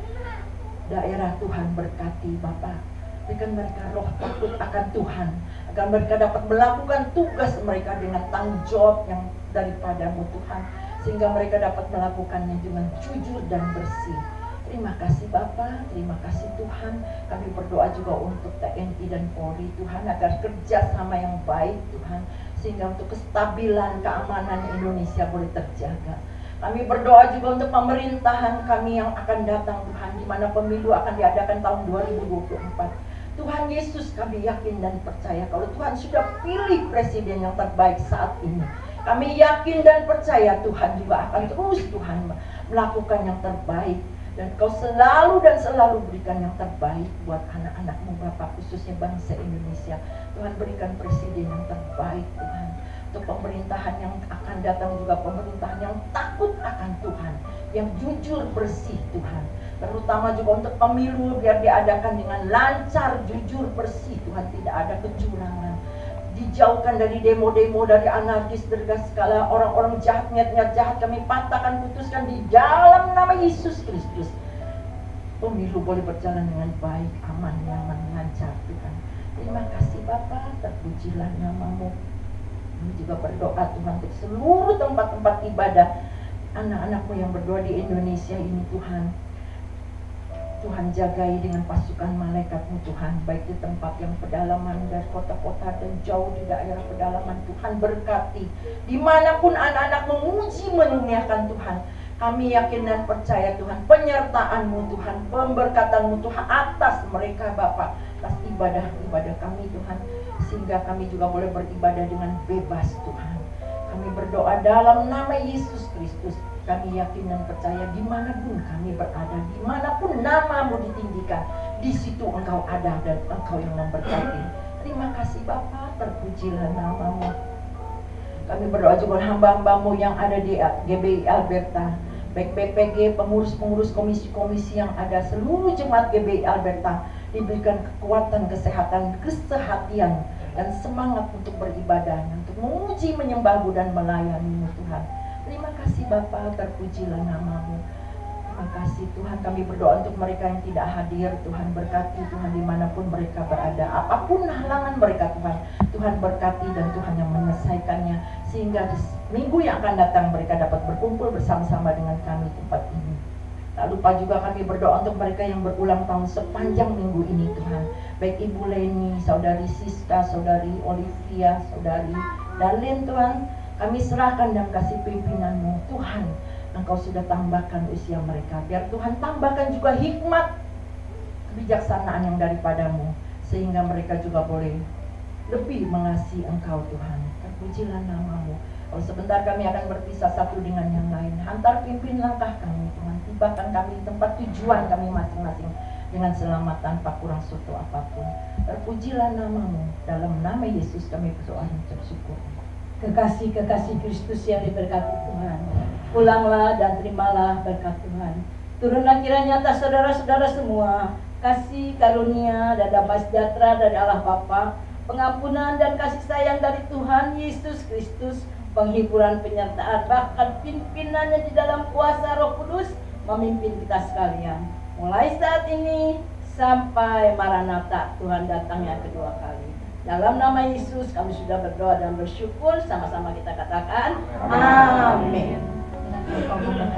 daerah Tuhan, berkati Bapak. Berikan mereka roh takut akan Tuhan, agar mereka dapat melakukan tugas mereka dengan tanggung jawab yang daripada-Mu Tuhan, sehingga mereka dapat melakukannya dengan jujur dan bersih. Terima kasih Bapa, terima kasih Tuhan. Kami berdoa juga untuk TNI dan Polri Tuhan, agar kerjasama yang baik Tuhan, sehingga untuk kestabilan keamanan Indonesia boleh terjaga. Kami berdoa juga untuk pemerintahan kami yang akan datang Tuhan, di mana pemilu akan diadakan tahun 2024. Tuhan Yesus, kami yakin dan percaya kalau Tuhan sudah pilih presiden yang terbaik saat ini. Kami yakin dan percaya Tuhan juga akan terus Tuhan melakukan yang terbaik. Dan Kau selalu dan selalu berikan yang terbaik buat anak-anak-Mu Bapa, khususnya bangsa Indonesia. Tuhan berikan presiden yang terbaik Tuhan. Untuk pemerintahan yang akan datang juga pemerintahan yang takut akan Tuhan, yang jujur bersih Tuhan. Terutama juga untuk pemilu biar diadakan dengan lancar, jujur, bersih Tuhan, tidak ada kecurangan. Dijauhkan dari demo-demo, dari anarkis, dari segala orang-orang jahat, niat-niat jahat kami patahkan, putuskan di dalam nama Yesus Kristus. Pemilu boleh berjalan dengan baik, aman, nyaman, lancar Tuhan. Terima kasih Bapa, terpujilah nama-Mu. Kami juga berdoa Tuhan untuk seluruh tempat-tempat ibadah anak-anak-Mu yang berdoa di Indonesia ini Tuhan. Tuhan jagai dengan pasukan malaikat-Mu Tuhan, baik di tempat yang pedalaman dan kota-kota dan jauh di daerah pedalaman. Tuhan berkati dimanapun anak-anak menguji menyunyiakan Tuhan. Kami yakin dan percaya Tuhan, penyertaan-Mu Tuhan, pemberkatan-Mu Tuhan atas mereka Bapa, atas ibadah-ibadah kami Tuhan, sehingga kami juga boleh beribadah dengan bebas Tuhan. Kami berdoa dalam nama Yesus Kristus. Kami yakin dan percaya dimanapun kami berada, dimanapun nama-Mu ditinggikan, di situ Engkau ada dan Engkau yang memberkati. Terima kasih Bapa, terpujilah nama-Mu. Kami berdoa juga hamba-hamba-Mu yang ada di GBI Alberta, baik BPG, pengurus-pengurus komisi-komisi yang ada, seluruh jemaat GBI Alberta, diberikan kekuatan, kesehatan, kesehatian, dan semangat untuk beribadah, untuk menguji, menyembah-Mu dan melayani-Mu Tuhan. Terima kasih Bapa, terpujilah nama-Mu. Terima kasih Tuhan, kami berdoa untuk mereka yang tidak hadir. Tuhan berkati Tuhan dimanapun mereka berada, apapun halangan mereka Tuhan, Tuhan berkati dan Tuhan yang menyelesaikannya, sehingga di minggu yang akan datang mereka dapat berkumpul bersama-sama dengan kami di tempat ini. Tak lupa juga kami berdoa untuk mereka yang berulang tahun sepanjang minggu ini Tuhan, baik Ibu Leni, Saudari Siska, Saudari Olivia, Saudari Dalin Tuhan. Kami serahkan dan kasih pimpinan-Mu Tuhan. Engkau sudah tambahkan usia mereka, biar Tuhan tambahkan juga hikmat, kebijaksanaan yang daripada-Mu, sehingga mereka juga boleh lebih mengasihi Engkau Tuhan. Terpujilah nama-Mu. Kalau sebentar kami akan berpisah satu dengan yang lain, hantar pimpin langkah kami Tuhan, tibakan kami di tempat tujuan kami masing-masing dengan selamat tanpa kurang suatu apapun. Terpujilah nama-Mu. Dalam nama Yesus kami berdoa dan bersyukur. Kekasih-kekasih Kristus yang diberkati Tuhan, pulanglah dan terimalah berkat Tuhan. Turunlah kiranya atas saudara-saudara semua kasih karunia dan damai sejahtera dari Allah Bapa, pengampunan dan kasih sayang dari Tuhan Yesus Kristus, penghiburan, penyertaan, bahkan pimpinannya di dalam kuasa Roh Kudus memimpin kita sekalian, mulai saat ini sampai Maranatha, Tuhan datangnya kedua kali. Dalam nama Yesus kami sudah berdoa dan bersyukur, sama-sama kita katakan amin. Dengan